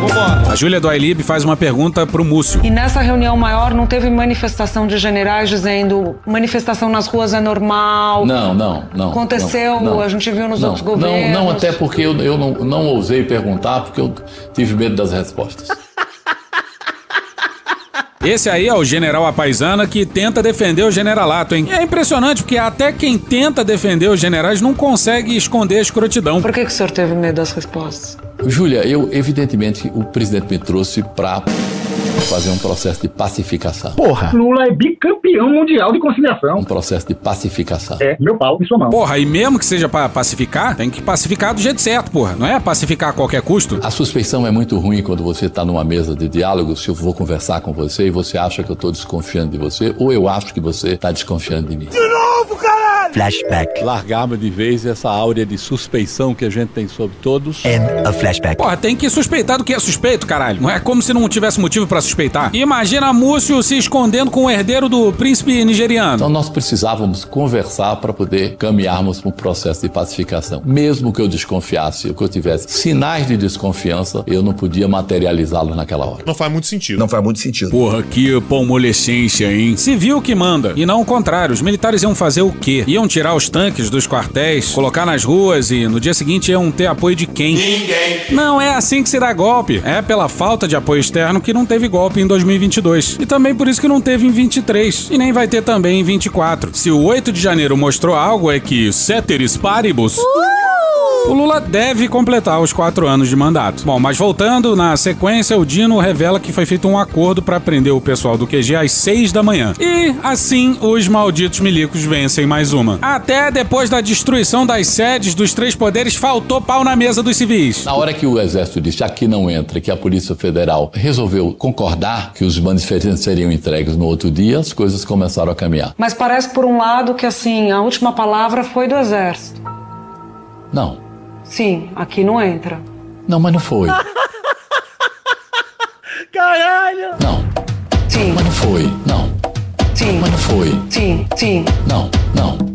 Vambora. A Júlia do iLib faz uma pergunta pro Múcio. E nessa reunião maior não teve manifestação de generais dizendo manifestação nas ruas é normal? Não. Aconteceu, não, a gente viu nos outros governos. Não, até porque eu não ousei perguntar, porque eu tive medo das respostas. Esse aí é o general Apaisana que tenta defender o generalato, hein? E é impressionante, porque até quem tenta defender os generais não consegue esconder a escrotidão. Por que o senhor teve medo das respostas? Júlia, evidentemente, o presidente me trouxe pra fazer um processo de pacificação. Porra! Lula é bicampeão mundial de conciliação. Um processo de pacificação. É, meu pau e sua mão. Porra, e mesmo que seja pra pacificar, tem que pacificar do jeito certo, porra. Não é pacificar a qualquer custo. A suspeição é muito ruim quando você tá numa mesa de diálogo, se eu vou conversar com você e você acha que eu tô desconfiando de você, ou eu acho que você tá desconfiando de mim. De novo, caralho! Flashback. Largarmos de vez essa áurea de suspeição que a gente tem sobre todos. And a flashback. Porra, tem que suspeitar do que é suspeito, caralho. Não é como se não tivesse motivo pra suspeitar. Imagina Múcio se escondendo com o herdeiro do príncipe nigeriano. Então nós precisávamos conversar para poder caminharmos para um processo de pacificação. Mesmo que eu desconfiasse, ou que eu tivesse sinais de desconfiança, eu não podia materializá-lo naquela hora. Não faz muito sentido. Não faz muito sentido. Porra, que palmolescência, hein? Civil que manda. E não o contrário. Os militares iam fazer o quê? Iam tirar os tanques dos quartéis, colocar nas ruas e no dia seguinte iam ter apoio de quem? Ninguém. Não é assim que se dá golpe. É pela falta de apoio externo que não teve golpe em 2022. E também por isso que não teve em 23. E nem vai ter também em 24. Se o 8 de janeiro mostrou algo, é que ceteris paribus... O Lula deve completar os 4 anos de mandato. Bom, mas voltando, na sequência, o Dino revela que foi feito um acordo para prender o pessoal do QG às 6 da manhã. E, assim, os malditos milicos vencem mais uma. Até depois da destruição das sedes dos 3 poderes, faltou pau na mesa dos civis. Na hora que o Exército disse aqui não entra, que a Polícia Federal resolveu concordar que os manifestantes seriam entregues no outro dia, as coisas começaram a caminhar. Mas parece, por um lado, que assim, a última palavra foi do Exército. Não. Sim, aqui não entra. Não, mas não foi. Caralho! Não. Sim. Mas não foi. Não. Sim. Mas não foi. Sim, sim. Não.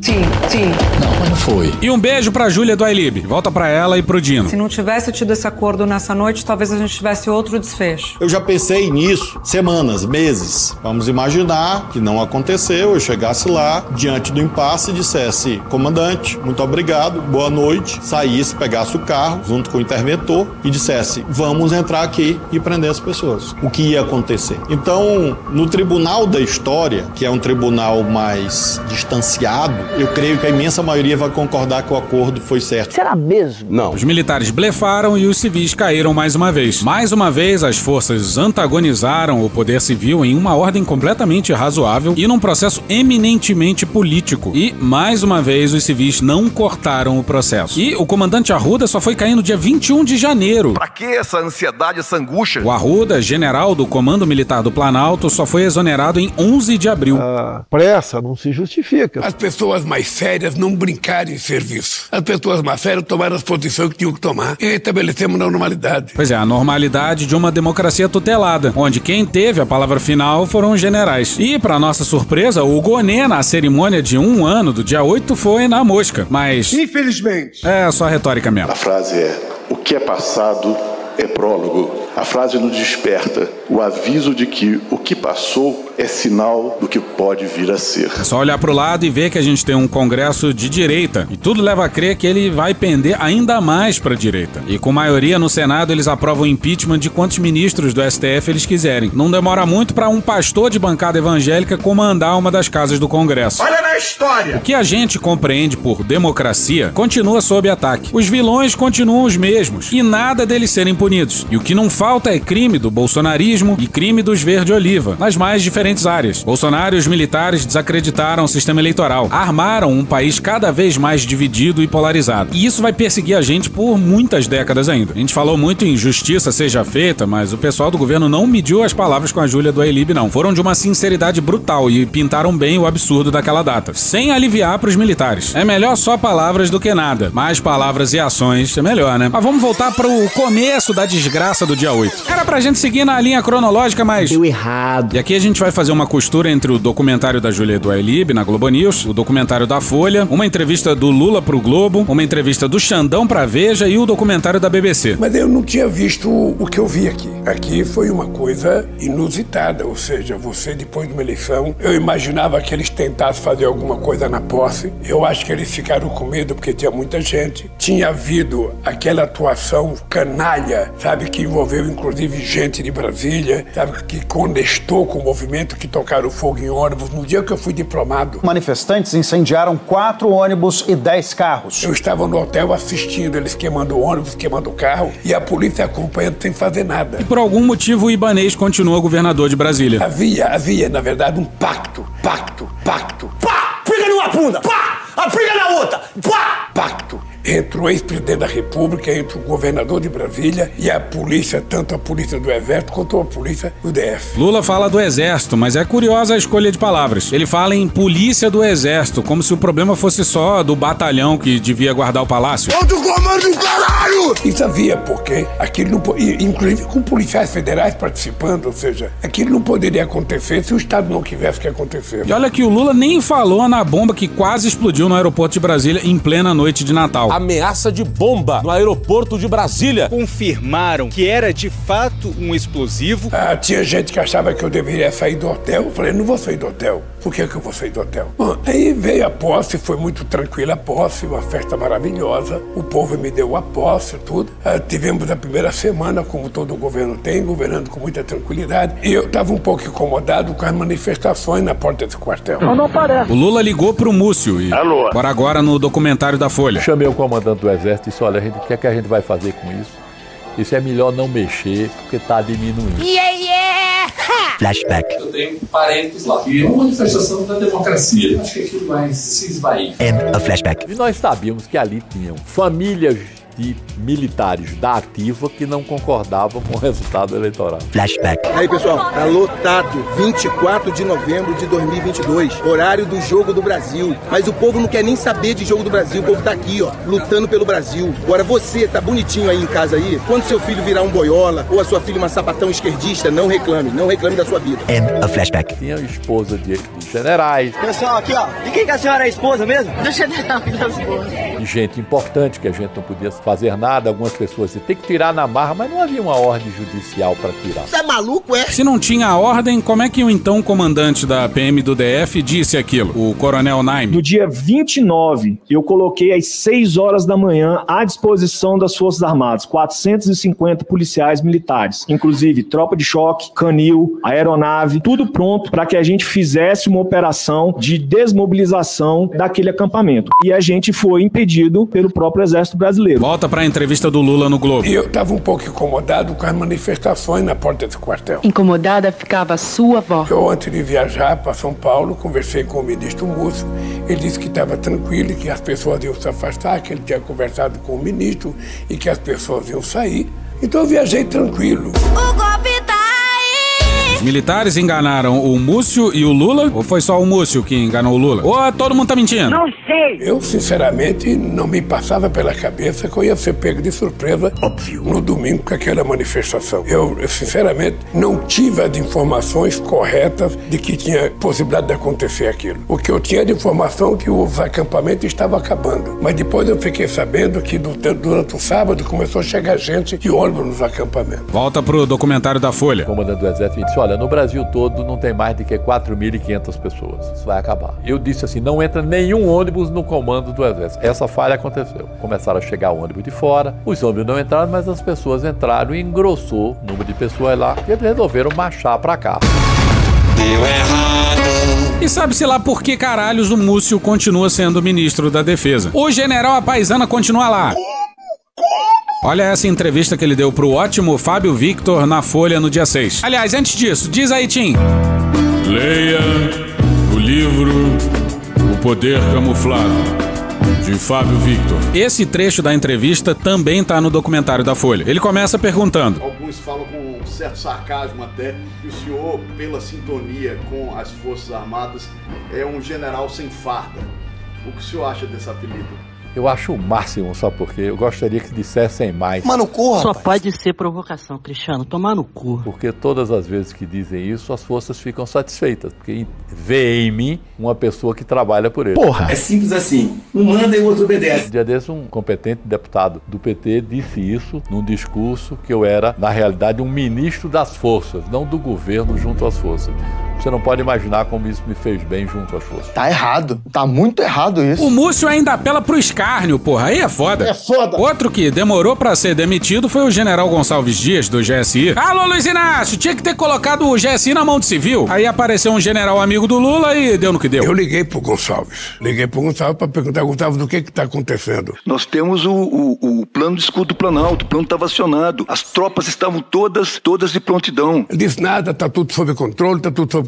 Sim, sim. Não, mas não foi. E um beijo pra Júlia do Ailib. Volta pra ela e pro Dino. Se não tivesse tido esse acordo nessa noite, talvez a gente tivesse outro desfecho. Eu já pensei nisso semanas, meses. Vamos imaginar que não aconteceu, eu chegasse lá, diante do impasse e dissesse: comandante, muito obrigado, boa noite, saísse, pegasse o carro, junto com o interventor, e dissesse: vamos entrar aqui e prender as pessoas. O que ia acontecer? Então, no tribunal da história, que é um tribunal mais distanciado, eu creio que a imensa maioria vai concordar que o acordo foi certo. Será mesmo? Não. Os militares blefaram e os civis caíram mais uma vez. Mais uma vez, as forças antagonizaram o poder civil em uma ordem completamente razoável e num processo eminentemente político. E, mais uma vez, os civis não cortaram o processo. E o comandante Arruda só foi cair no dia 21 de janeiro. Pra que essa ansiedade, essa angústia? O Arruda, general do Comando Militar do Planalto, só foi exonerado em 11 de abril. A pressa não se justifica. As pessoas mais sérias não brincaram em serviço. As pessoas mais sérias tomaram as posições que tinham que tomar e estabelecemos a normalidade. Pois é, a normalidade de uma democracia tutelada, onde quem teve a palavra final foram os generais. E, para nossa surpresa, o Gonê, na cerimônia de 1 ano do dia 8, foi na mosca. Mas... infelizmente. É só retórica mesmo. A frase é: o que é passado é prólogo. A frase nos desperta o aviso de que o que passou é sinal do que pode vir a ser. É só olhar pro lado e ver que a gente tem um Congresso de direita. E tudo leva a crer que ele vai pender ainda mais pra direita. E com maioria no Senado, eles aprovam o impeachment de quantos ministros do STF eles quiserem. Não demora muito pra um pastor de bancada evangélica comandar uma das casas do Congresso. Olha na história! O que a gente compreende por democracia continua sob ataque. Os vilões continuam os mesmos. E nada deles serem punidos. E o que não falta é crime do bolsonarismo e crime dos verde-oliva, nas mais diferentes áreas. Bolsonaro e os militares desacreditaram o sistema eleitoral, armaram um país cada vez mais dividido e polarizado. E isso vai perseguir a gente por muitas décadas ainda. A gente falou muito em justiça seja feita, mas o pessoal do governo não mediu as palavras com a Júlia do Ailib, não. Foram de uma sinceridade brutal e pintaram bem o absurdo daquela data, sem aliviar pros militares. É melhor só palavras do que nada. Mais palavras e ações é melhor, né? Mas vamos voltar pro começo da desgraça do dia 8. Era pra gente seguir na linha cronológica, mas... deu errado. E aqui a gente vai fazer uma costura entre o documentário da Júlia do Ailib, na Globo News, o documentário da Folha, uma entrevista do Lula pro Globo, uma entrevista do Xandão pra Veja e o documentário da BBC. Mas eu não tinha visto o que eu vi aqui. Aqui foi uma coisa inusitada, ou seja, você depois de uma eleição, eu imaginava que eles tentassem fazer alguma coisa na posse. Eu acho que eles ficaram com medo porque tinha muita gente. Tinha havido aquela atuação canalha, sabe, que envolveu inclusive gente de Brasília, sabe, que contestou com o movimento, que tocaram fogo em ônibus. No dia que eu fui diplomado, manifestantes incendiaram 4 ônibus e 10 carros. Eu estava no hotel assistindo eles queimando o ônibus, queimando o carro, e a polícia acompanhando sem fazer nada. E por algum motivo o Ibanez continua governador de Brasília. Havia, na verdade, um pacto. Pá! Fica numa bunda! Pá! Fica na outra! Pá! Pacto entre o ex-presidente da República, entre o governador de Brasília e a polícia, tanto a polícia do Exército quanto a polícia do DF. Lula fala do Exército, mas é curiosa a escolha de palavras. Ele fala em polícia do Exército, como se o problema fosse só do batalhão que devia guardar o palácio. Outro comando do caralho! Isso havia, porque aquilo não, inclusive com policiais federais participando, ou seja, aquilo não poderia acontecer se o Estado não quisesse que acontecesse. E olha que o Lula nem falou na bomba que quase explodiu no aeroporto de Brasília em plena noite de Natal. Ameaça de bomba no aeroporto de Brasília. Confirmaram que era de fato um explosivo. Tinha gente que achava que eu deveria sair do hotel. Eu falei, não vou sair do hotel. Por que eu vou sair do hotel? Bom, aí veio a posse, foi muito tranquila a posse, uma festa maravilhosa. O povo me deu a posse, tudo. Tivemos a primeira semana, como todo o governo tem, governando com muita tranquilidade. E eu estava um pouco incomodado com as manifestações na porta do quartel. Não parece. O Lula ligou pro Múcio e... Alô? Agora no documentário da Folha. Chamei o comandante do Exército e disse, olha, o que é que a gente vai fazer com isso? Isso é melhor não mexer, porque tá diminuindo. Flashback. Eu tenho parentes lá. E é uma manifestação da democracia. Acho que aquilo vai se esvair. End of flashback. E nós sabíamos que ali tinham famílias de militares da ativa que não concordavam com o resultado eleitoral. Flashback. Aí, pessoal, tá lotado. 24 de novembro de 2022, horário do Jogo do Brasil. Mas o povo não quer nem saber de Jogo do Brasil. O povo tá aqui, ó, lutando pelo Brasil. Agora você tá bonitinho aí em casa aí. Quando seu filho virar um boiola ou a sua filha uma sapatão esquerdista, não reclame da sua vida. A flashback. Tinha esposa de generais. Pessoal, aqui, ó. De quem que a senhora é esposa mesmo? Do general da esposa. De gente importante que a gente não podia fazer nada. Algumas pessoas se tem que tirar na marra, mas não havia uma ordem judicial para tirar. Você é maluco, é? Se não tinha a ordem, como é que o então comandante da PM do DF disse aquilo? O coronel Naime. No dia 29, eu coloquei às 6 horas da manhã à disposição das Forças Armadas 450 policiais militares, inclusive tropa de choque, canil, aeronave, tudo pronto para que a gente fizesse uma operação de desmobilização daquele acampamento. E a gente foi impedido pelo próprio Exército Brasileiro. Volta para a entrevista do Lula no Globo. E eu estava um pouco incomodado com as manifestações na porta do quartel. Incomodada ficava a sua avó. Eu, antes de viajar para São Paulo, conversei com o ministro Múcio. Ele disse que estava tranquilo e que as pessoas iam se afastar, que ele tinha conversado com o ministro e que as pessoas iam sair. Então eu viajei tranquilo. O golpe tá aí! Os militares enganaram o Múcio e o Lula? Ou foi só o Múcio que enganou o Lula? Ou todo mundo tá mentindo? Não sei! Eu, sinceramente, não me passava pela cabeça que eu ia ser pego de surpresa, óbvio, no domingo com aquela manifestação. Eu, sinceramente, não tive as informações corretas de que tinha possibilidade de acontecer aquilo. O que eu tinha de informação é que os acampamentos estavam acabando. Mas depois eu fiquei sabendo que durante o sábado começou a chegar gente de ônibus nos acampamentos. Volta pro documentário da Folha. O comandante do Exército disse, olha, no Brasil todo não tem mais do que 4.500 pessoas. Isso vai acabar. Eu disse assim, não entra nenhum ônibus no comando do Exército. Essa falha aconteceu. Começaram a chegar ônibus de fora, os ônibus não entraram, mas as pessoas entraram e engrossou o número de pessoas lá e eles resolveram marchar pra cá. Deu errado. E sabe-se lá por que caralhos o Múcio continua sendo ministro da Defesa. O general Apaisana continua lá. Olha essa entrevista que ele deu pro ótimo Fábio Victor na Folha no dia 6. Aliás, antes disso, diz aí, Tim. Leia o livro O Poder Camuflado, de Fábio Victor. Esse trecho da entrevista também tá no documentário da Folha. Ele começa perguntando. Alguns falam com um certo sarcasmo até que o senhor, pela sintonia com as Forças Armadas, é um general sem farda. O que o senhor acha desse apelido? Eu acho o máximo, só porque eu gostaria que dissessem mais. Tomar no cu, só pode ser provocação, Cristiano. Tomar no cu. Porque todas as vezes que dizem isso, as forças ficam satisfeitas. Porque vê em mim uma pessoa que trabalha por ele. Porra! É simples assim. Um manda e o outro obedece. Um dia desse, um competente deputado do PT disse isso num discurso que eu era, na realidade, um ministro das forças, não do governo junto às forças. Você não pode imaginar como isso me fez bem junto às forças. Tá errado. Tá muito errado isso. O Múcio ainda apela pro escárnio, porra. Aí é foda. É foda. Outro que demorou pra ser demitido foi o general Gonçalves Dias, do GSI. Alô, Luiz Inácio, tinha que ter colocado o GSI na mão de civil. Aí apareceu um general amigo do Lula e deu no que deu. Eu liguei pro Gonçalves. Pra perguntar, Gonçalves, do que tá acontecendo? Nós temos o plano de escudo do Planalto. O plano estava acionado. As tropas estavam todas de prontidão. Ele disse nada, tá tudo sob controle,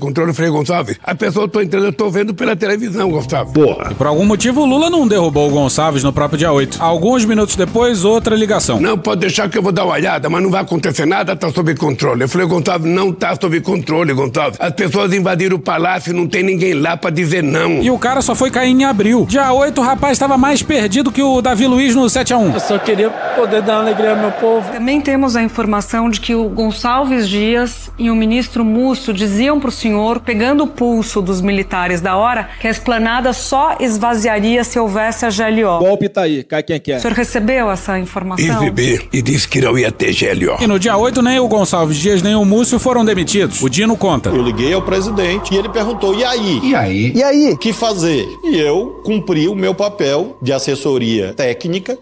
Eu falei, Gonçalves, a pessoa eu tô entrando, eu tô vendo pela televisão, Gonçalves. Porra. E por algum motivo o Lula não derrubou o Gonçalves no próprio dia 8. Alguns minutos depois, outra ligação. Não, pode deixar que eu vou dar uma olhada, mas não vai acontecer nada, tá sob controle. Eu falei, Gonçalves, não tá sob controle, Gonçalves. As pessoas invadiram o palácio, não tem ninguém lá pra dizer não. E o cara só foi cair em abril. Dia 8 o rapaz estava mais perdido que o Davi Luiz no 7-1. Eu só queria poder dar alegria ao meu povo. Também temos a informação de que o Gonçalves Dias e o ministro Múcio diziam pro senhor, pegando o pulso dos militares da hora, que a esplanada só esvaziaria se houvesse a GLO. Golpe tá aí, cai quem quer. O senhor recebeu essa informação? Recebi e disse que não ia ter GLO. E no dia 8 nem o Gonçalves Dias nem o Múcio foram demitidos. O Dino conta. Eu liguei ao presidente e ele perguntou, e aí? E aí? E aí? O que fazer? E eu cumpri o meu papel de assessoria técnica.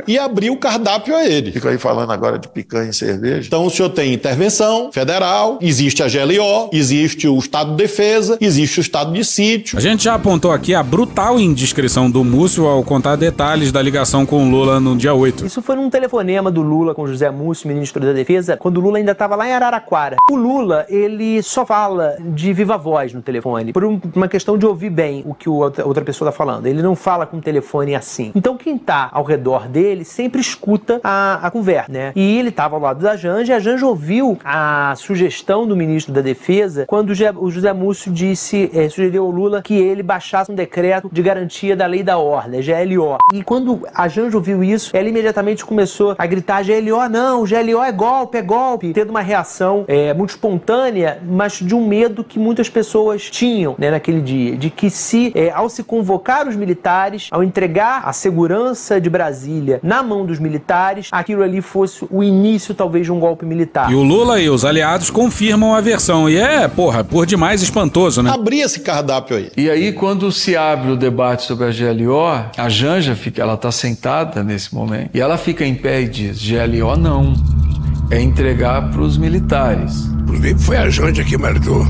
E abri o cardápio a ele. Fica aí falando agora de picanha e cerveja. Então o senhor tem intervenção federal, existe a GLO, existe o estado de defesa, existe o estado de sítio. A gente já apontou aqui a brutal indiscrição do Múcio ao contar detalhes da ligação com o Lula no dia 8. Isso foi num telefonema do Lula com José Múcio, ministro da Defesa, quando o Lula ainda estava lá em Araraquara. O Lula, ele só fala de viva voz no telefone, por uma questão de ouvir bem o que outra pessoa está falando. Ele não fala com o telefone assim. Então quem está ao redor dele sempre escuta a conversa, né? E ele estava ao lado da Janja, e a Janja ouviu a sugestão do ministro da Defesa quando o José Múcio sugeriu ao Lula que ele baixasse um decreto de garantia da lei da ordem, GLO. E quando a Janja ouviu isso, ela imediatamente começou a gritar: GLO não, GLO é golpe, tendo uma reação muito espontânea, mas de um medo que muitas pessoas tinham, né, naquele dia, de que ao se convocar os militares, ao entregar a segurança de Brasília na mão dos militares, aquilo ali fosse o início talvez de um golpe militar. E o Lula e os aliados confirmam a versão, e por demais espantoso, né? Abrir esse cardápio aí. E aí, quando se abre o debate sobre a GLO, a Janja ela tá sentada nesse momento, e ela fica em pé e diz: GLO não, é entregar para os militares. Foi a Janja que mandou.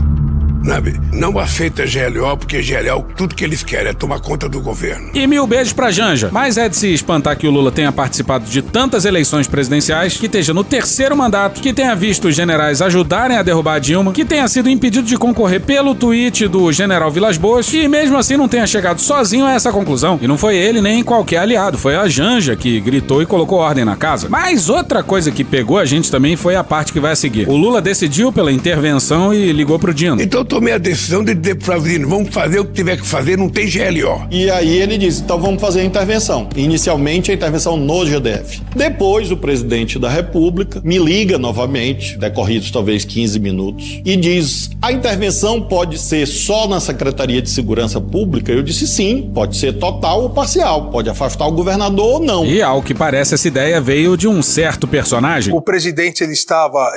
Não aceita GLO, porque GLO, tudo que eles querem é tomar conta do governo. E 1000 beijos pra Janja. Mas é de se espantar que o Lula tenha participado de tantas eleições presidenciais, que esteja no 3º mandato, que tenha visto os generais ajudarem a derrubar a Dilma, que tenha sido impedido de concorrer pelo tweet do general Vilas Boas, e mesmo assim não tenha chegado sozinho a essa conclusão. E não foi ele nem qualquer aliado, foi a Janja que gritou e colocou ordem na casa. Mas outra coisa que pegou a gente também foi a parte que vai a seguir. O Lula decidiu pela intervenção e ligou pro Dino. Então tomei a decisão de dizer para o Dino: vamos fazer o que tiver que fazer, não tem GLO. E aí ele disse: então vamos fazer a intervenção. Inicialmente a intervenção no GDF. Depois o presidente da República me liga novamente, decorridos talvez 15 minutos, e diz: a intervenção pode ser só na Secretaria de Segurança Pública? Eu disse: sim, pode ser total ou parcial, pode afastar o governador ou não. E ao que parece essa ideia veio de um certo personagem. O presidente ele estava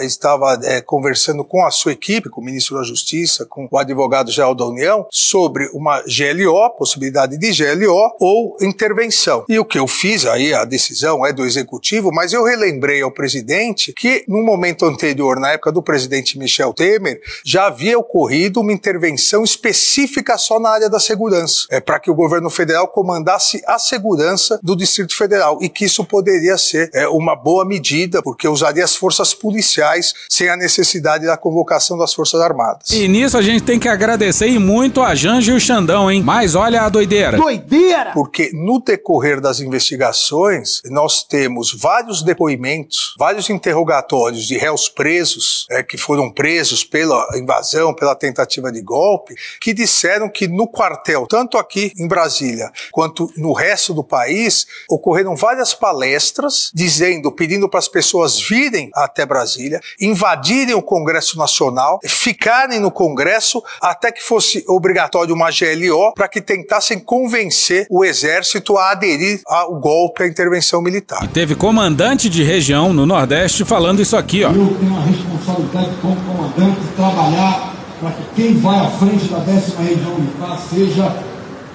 conversando com a sua equipe, com o ministro da Justiça, com o advogado-geral da União, sobre uma GLO, possibilidade de GLO ou intervenção. E o que eu fiz aí, a decisão é do Executivo, mas eu relembrei ao presidente que no momento anterior, na época do presidente Michel Temer, já havia ocorrido uma intervenção específica só na área da segurança, para que o governo federal comandasse a segurança do Distrito Federal, e que isso poderia ser uma boa medida, porque usaria as forças policiais sem a necessidade da convocação das Forças Armadas. E nisso a gente tem que agradecer e muito a Janja e o Xandão, hein? Mas olha a doideira. Doideira! Porque no decorrer das investigações, nós temos vários depoimentos, vários interrogatórios de réus presos, que foram presos pela invasão, pela tentativa de golpe, que disseram que no quartel, tanto aqui em Brasília, quanto no resto do país, ocorreram várias palestras pedindo para as pessoas virem até Brasília, invadirem o Congresso Nacional, ficarem no Congresso até que fosse obrigatório uma GLO para que tentassem convencer o Exército a aderir ao golpe, à intervenção militar. E teve comandante de região no Nordeste falando isso aqui, ó. Eu tenho a responsabilidade como comandante de trabalhar para que quem vai à frente da 10ª Região Militar seja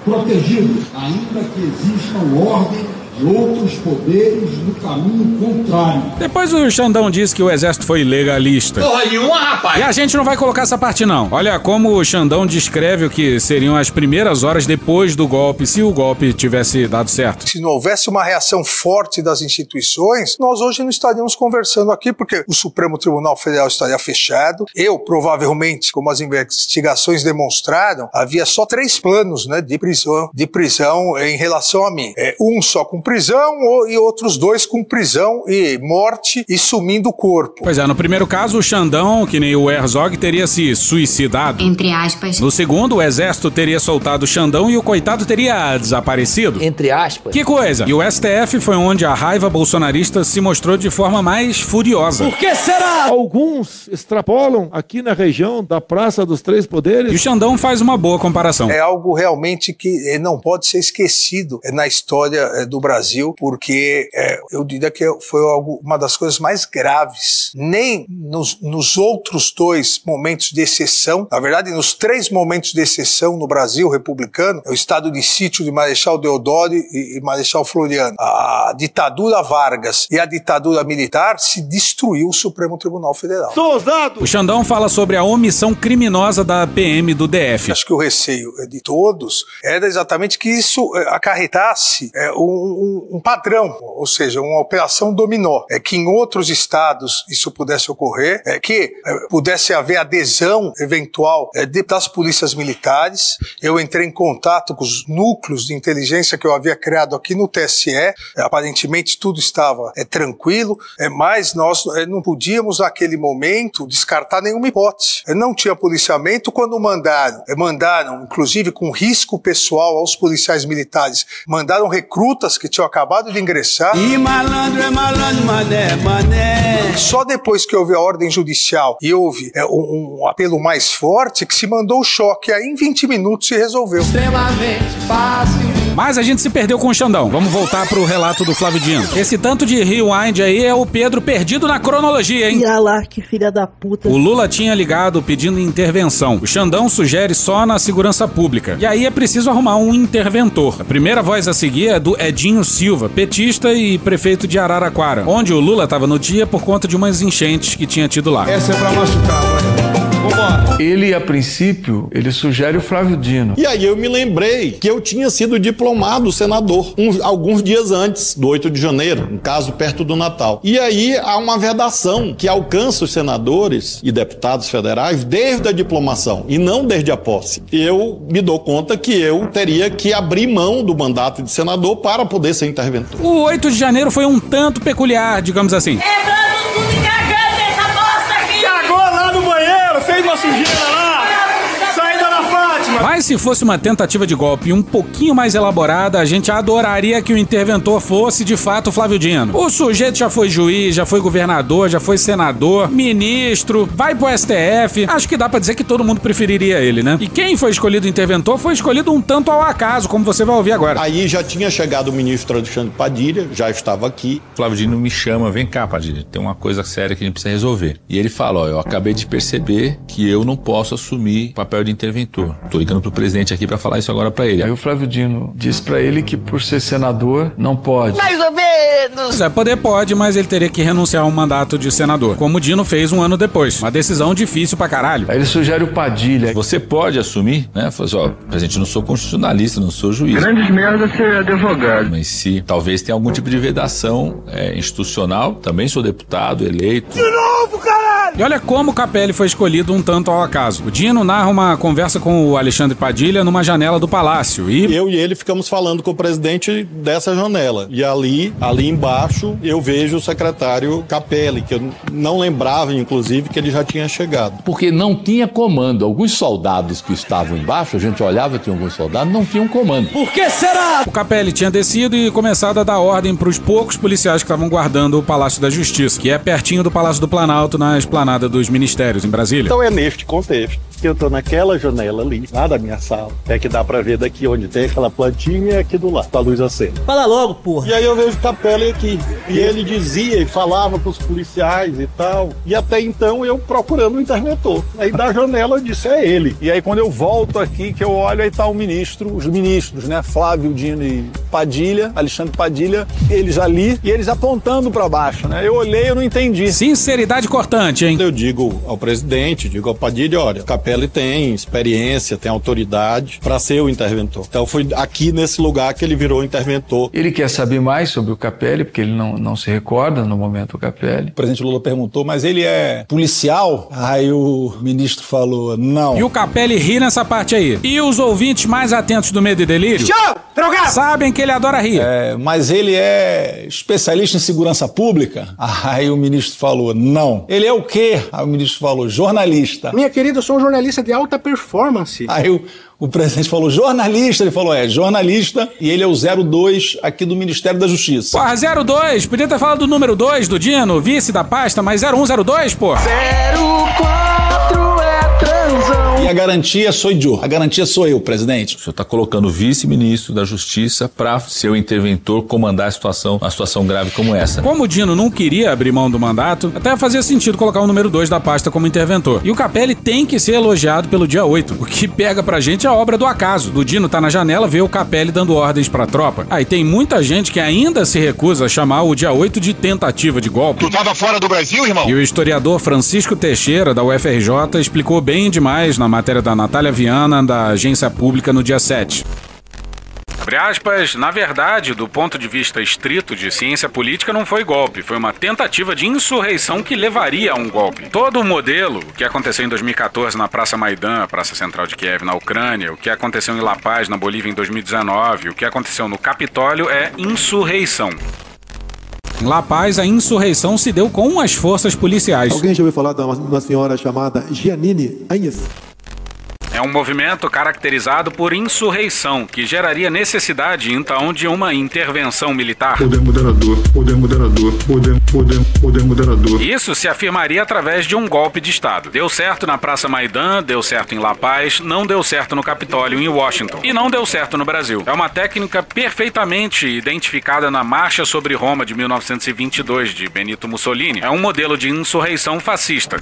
protegido, ainda que existam ordem de outros poderes no caminho contrário. Depois o Xandão disse que o Exército foi legalista. Porra nenhuma, rapaz! E a gente não vai colocar essa parte, não. Olha como o Xandão descreve o que seriam as primeiras horas depois do golpe, se o golpe tivesse dado certo. Se não houvesse uma reação forte das instituições, nós hoje não estaríamos conversando aqui, porque o Supremo Tribunal Federal estaria fechado. Provavelmente, como as investigações demonstraram, havia só 3 planos, né, de prisão em relação a mim. Um só com prisão e outros 2 com prisão e morte e sumindo o corpo. Pois é, no primeiro caso, o Xandão, que nem o Herzog, teria se suicidado. Entre aspas. No segundo, o Exército teria soltado o Xandão e o coitado teria desaparecido. Entre aspas. Que coisa! E o STF foi onde a raiva bolsonarista se mostrou de forma mais furiosa. Por que será? Alguns extrapolam aqui na região da Praça dos Três Poderes. E o Xandão faz uma boa comparação. É algo realmente que não pode ser esquecido na história do Brasil. Brasil, porque eu diria que foi uma das coisas mais graves. Nem nos outros 2 momentos de exceção, na verdade, nos 3 momentos de exceção no Brasil republicano, o estado de sítio de Marechal Deodoro e Marechal Floriano, a ditadura Vargas e a ditadura militar, se destruiu o Supremo Tribunal Federal. Sou ousado! O Xandão fala sobre a omissão criminosa da PM do DF. Acho que o receio de todos era exatamente que isso acarretasse um padrão, ou seja, uma operação dominó, que em outros estados isso pudesse ocorrer, que pudesse haver adesão eventual das polícias militares. Eu entrei em contato com os núcleos de inteligência que eu havia criado aqui no TSE, aparentemente tudo estava tranquilo, mas nós não podíamos naquele momento descartar nenhuma hipótese. Não tinha policiamento quando mandaram, inclusive com risco pessoal aos policiais militares, mandaram recrutas que tinham acabado de ingressar. E malandro é malandro, mané, mané. Só depois que houve a ordem judicial e houve um apelo mais forte que se mandou o choque, aí em 20 minutos se resolveu. Extremamente fácil. Mas a gente se perdeu com o Xandão. Vamos voltar pro relato do Flávio Dino. Esse tanto de rewind aí é o Pedro perdido na cronologia, hein? Olha lá, que filha da puta. O Lula tinha ligado pedindo intervenção. O Xandão sugere só na segurança pública. E aí é preciso arrumar um interventor. A primeira voz a seguir é do Edinho Silva, petista e prefeito de Araraquara, onde o Lula estava no dia por conta de umas enchentes que tinha tido lá. Essa é pra machucar, vai. Ele, a princípio, ele sugere o Flávio Dino. E aí eu me lembrei que eu tinha sido diplomado senador alguns dias antes do 8 de janeiro, um caso perto do Natal. E aí há uma vedação que alcança os senadores e deputados federais desde a diplomação e não desde a posse. Eu me dou conta que eu teria que abrir mão do mandato de senador para poder ser interventor. O 8 de janeiro foi um tanto peculiar, digamos assim. Fez uma sujeira lá, saída da Fátima. Mas se fosse uma tentativa de golpe um pouquinho mais elaborada, a gente adoraria que o interventor fosse de fato Flávio Dino. O sujeito já foi juiz, já foi governador, já foi senador, ministro, vai pro STF. Acho que dá pra dizer que todo mundo preferiria ele, né? E quem foi escolhido interventor foi escolhido um tanto ao acaso, como você vai ouvir agora. Aí já tinha chegado o ministro Alexandre Padilha, já estava aqui. Flávio Dino me chama, vem cá, Padilha, tem uma coisa séria que a gente precisa resolver. E ele fala, eu acabei de perceber que eu não posso assumir o papel de interventor. Tô ligando pro presidente aqui pra falar isso agora pra ele. Aí o Flávio Dino diz pra ele que por ser senador, não pode. Mais ou menos. Poder pode, mas ele teria que renunciar ao mandato de senador, como o Dino fez um ano depois. Uma decisão difícil pra caralho. Aí ele sugere o Padilha. Você pode assumir, né? Fala assim, presidente, eu não sou constitucionalista, não sou juiz. Grandes merda ser advogado. Mas se talvez tenha algum tipo de vedação institucional, também sou deputado, eleito. De novo, caralho! E olha como o Capelli foi escolhido um tanto ao acaso. O Dino narra uma conversa com o Alexandre Padilha numa janela do palácio e... Eu e ele ficamos falando com o presidente dessa janela. E ali embaixo, eu vejo o secretário Capelli, que eu não lembrava, inclusive, que ele já tinha chegado. Porque não tinha comando. Alguns soldados que estavam embaixo, a gente olhava, tinha alguns soldados, não tinham comando. Por que será? O Capelli tinha descido e começado a dar ordem para os poucos policiais que estavam guardando o Palácio da Justiça, que é pertinho do Palácio do Planalto, na esplanada dos ministérios, em Brasília. Então é neste contexto que eu tô naquela janela ali, lá da minha sala, que dá pra ver daqui onde tem aquela plantinha e aqui do lado, com a luz acesa. Fala logo, porra. E aí eu vejo o Capelli aqui, e ele dizia e falava pros policiais e tal, e até então eu procurando o interventor. Aí da janela eu disse, é ele. E aí quando eu volto aqui, que eu olho, aí tá os ministros, né, Flávio Dino e Padilha, Alexandre Padilha, eles ali, e eles apontando pra baixo, né, eu olhei, eu não entendi. Sinceridade cortante, hein? Eu digo ao presidente, digo ao Padilha, olha, o Capelli tem experiência, tem autoridade para ser o interventor. Então foi aqui nesse lugar que ele virou interventor. Ele quer saber mais sobre o Capelli, porque ele não se recorda no momento do Capelli. O presidente Lula perguntou, mas ele é policial? Aí o ministro falou, não. E o Capelli ri nessa parte aí. E os ouvintes mais atentos do Medo e Delírio sabem que ele adora rir. Mas ele é especialista em segurança pública? Aí o ministro falou, não. Ele é o quê? Aí o ministro falou, jornalista. Minha querida, eu sou um jornalista de alta performance. Aí o presidente falou, jornalista? Ele falou, jornalista, e ele é o 02 aqui do Ministério da Justiça. Porra, 02, podia ter falado do número 2 do Dino, vice da pasta, mas 0102, pô. 04 é transam. E a garantia sou eu. A garantia sou eu, presidente. O senhor está colocando o vice-ministro da Justiça para ser o interventor comandar uma situação grave como essa. Como o Dino não queria abrir mão do mandato, até fazia sentido colocar o número 2 da pasta como interventor. E o Capelli tem que ser elogiado pelo dia 8. O que pega pra gente é a obra do acaso. Do Dino tá na janela, vê o Capelli dando ordens pra tropa. Aí tem muita gente que ainda se recusa a chamar o dia 8 de tentativa de golpe. Tu tava fora do Brasil, irmão? E o historiador Francisco Teixeira, da UFRJ, explicou bem demais na matéria da Natália Viana, da Agência Pública, no dia 7. Abre aspas, na verdade, do ponto de vista estrito de ciência política, não foi golpe, foi uma tentativa de insurreição que levaria a um golpe. Todo o modelo, o que aconteceu em 2014 na Praça Maidan, Praça Central de Kiev, na Ucrânia, o que aconteceu em La Paz, na Bolívia, em 2019, o que aconteceu no Capitólio é insurreição. Em La Paz, a insurreição se deu com as forças policiais. Alguém já ouviu falar de uma senhora chamada Giannini Agnes? É um movimento caracterizado por insurreição, que geraria necessidade, então, de uma intervenção militar. Poder moderador. Isso se afirmaria através de um golpe de Estado. Deu certo na Praça Maidan, deu certo em La Paz, não deu certo no Capitólio em Washington. E não deu certo no Brasil. É uma técnica perfeitamente identificada na Marcha sobre Roma de 1922, de Benito Mussolini. É um modelo de insurreição fascista.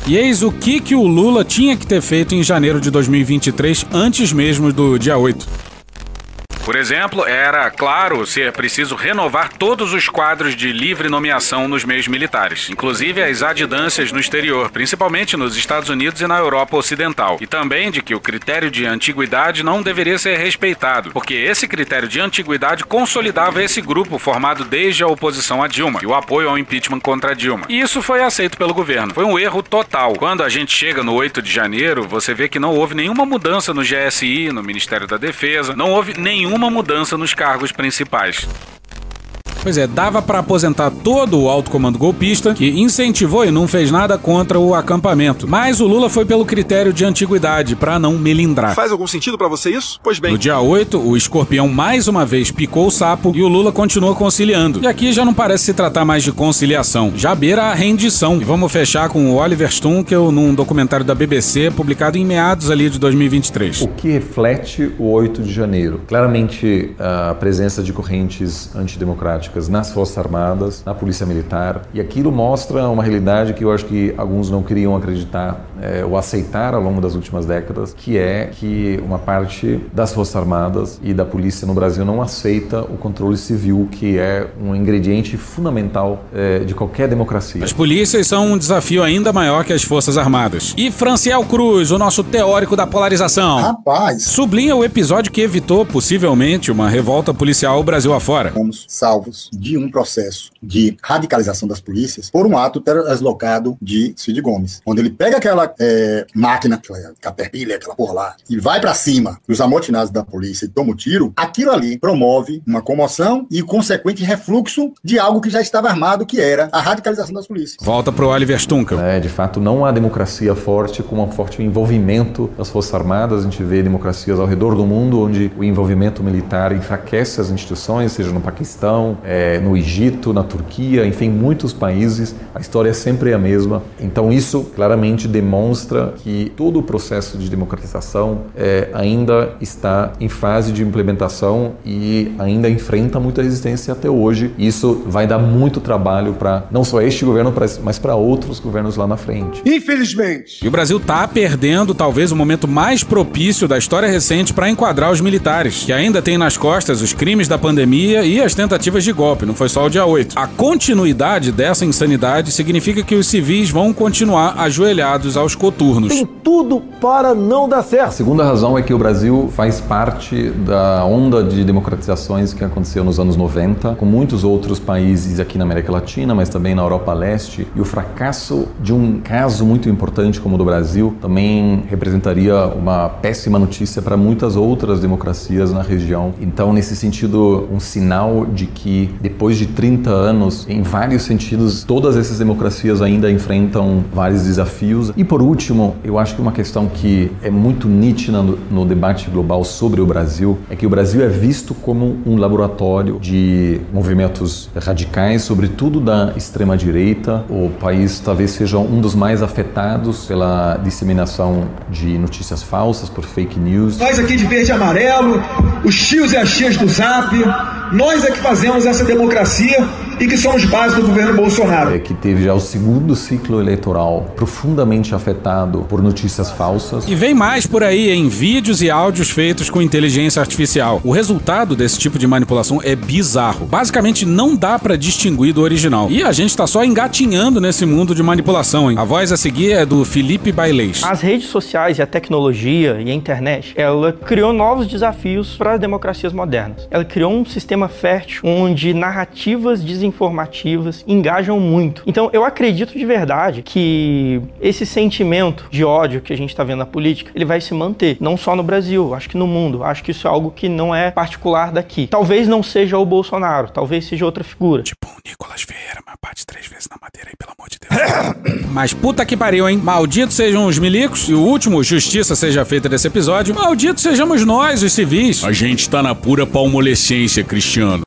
E eis o que o Lula tinha que ter feito em janeiro de 2023, antes mesmo do dia 8. Por exemplo, era, claro, ser preciso renovar todos os quadros de livre nomeação nos meios militares, inclusive as adjudâncias no exterior, principalmente nos Estados Unidos e na Europa Ocidental, e também de que o critério de antiguidade não deveria ser respeitado, porque esse critério de antiguidade consolidava esse grupo formado desde a oposição a Dilma e o apoio ao impeachment contra Dilma. E isso foi aceito pelo governo. Foi um erro total. Quando a gente chega no 8 de janeiro, você vê que não houve nenhuma mudança no GSI, no Ministério da Defesa, não houve nenhuma mudança nos cargos principais. Pois é, dava para aposentar todo o alto comando golpista, que incentivou e não fez nada contra o acampamento. Mas o Lula foi pelo critério de antiguidade, para não melindrar. Faz algum sentido para você isso? Pois bem. No dia 8, o escorpião mais uma vez picou o sapo e o Lula continua conciliando. E aqui já não parece se tratar mais de conciliação, já beira a rendição. E vamos fechar com o Oliver Stunkel num documentário da BBC, publicado em meados ali de 2023. O que reflete o 8 de janeiro? Claramente a presença de correntes antidemocráticas nas Forças Armadas, na Polícia Militar, e aquilo mostra uma realidade que eu acho que alguns não queriam acreditar ou aceitar ao longo das últimas décadas, que é que uma parte das Forças Armadas e da Polícia no Brasil não aceita o controle civil, que é um ingrediente fundamental de qualquer democracia. As polícias são um desafio ainda maior que as Forças Armadas. E Franciel Cruz, o nosso teórico da polarização, rapaz, sublinha o episódio que evitou, possivelmente, uma revolta policial Brasil afora. Fomos salvos de um processo de radicalização das polícias por um ato deslocado de Cid Gomes. Quando ele pega aquela máquina, aquela Caterpillar, aquela porra lá, e vai pra cima dos amotinados da polícia e toma o tiro, aquilo ali promove uma comoção e consequente refluxo de algo que já estava armado, que era a radicalização das polícias. Volta pro Oliver Stunkel. De fato, não há democracia forte com um forte envolvimento das Forças Armadas. A gente vê democracias ao redor do mundo onde o envolvimento militar enfraquece as instituições, seja no Paquistão, no Egito, na Turquia, enfim, muitos países, a história é sempre a mesma. Então isso claramente demonstra que todo o processo de democratização ainda está em fase de implementação e ainda enfrenta muita resistência até hoje. Isso vai dar muito trabalho para não só este governo, mas para outros governos lá na frente. Infelizmente. E o Brasil está perdendo talvez o momento mais propício da história recente para enquadrar os militares, que ainda tem nas costas os crimes da pandemia e as tentativas de golpe. Não foi só o dia 8. A continuidade dessa insanidade significa que os civis vão continuar ajoelhados aos coturnos. Tem tudo para não dar certo. A segunda razão é que o Brasil faz parte da onda de democratizações que aconteceu nos anos 90, com muitos outros países aqui na América Latina, mas também na Europa Leste. E o fracasso de um caso muito importante como o do Brasil também representaria uma péssima notícia para muitas outras democracias na região. Então, nesse sentido, um sinal de que que depois de 30 anos, em vários sentidos, todas essas democracias ainda enfrentam vários desafios. E por último, eu acho que uma questão que é muito nítida no debate global sobre o Brasil é que o Brasil é visto como um laboratório de movimentos radicais, sobretudo da extrema-direita. O país talvez seja um dos mais afetados pela disseminação de notícias falsas, por fake news. Nós aqui de verde e amarelo, os tios e as tias do Zap, nós é que fazemos essa democracia e que somos base do governo Bolsonaro. É que teve já o segundo ciclo eleitoral profundamente afetado por notícias falsas. E vem mais por aí em vídeos e áudios feitos com inteligência artificial. O resultado desse tipo de manipulação é bizarro. Basicamente não dá pra distinguir do original. E a gente tá só engatinhando nesse mundo de manipulação, hein? A voz a seguir é do Felipe Bailês. As redes sociais e a tecnologia e a internet, ela criou novos desafios para as democracias modernas. Ela criou um sistema fértil onde narrativas desinformativas engajam muito. Então eu acredito de verdade que esse sentimento de ódio que a gente está vendo na política, ele vai se manter, não só no Brasil, acho que no mundo. Acho que isso é algo que não é particular daqui. Talvez não seja o Bolsonaro, talvez seja outra figura. Tipo o Nicolas Ferreira, mas bate 3 vezes na madeira aí, pelo amor de Deus. Mas puta que pariu, hein? Malditos sejam os milicos e o último justiça seja feita desse episódio. Malditos sejamos nós, os civis. A gente tá na pura palmolescência, Cristiano.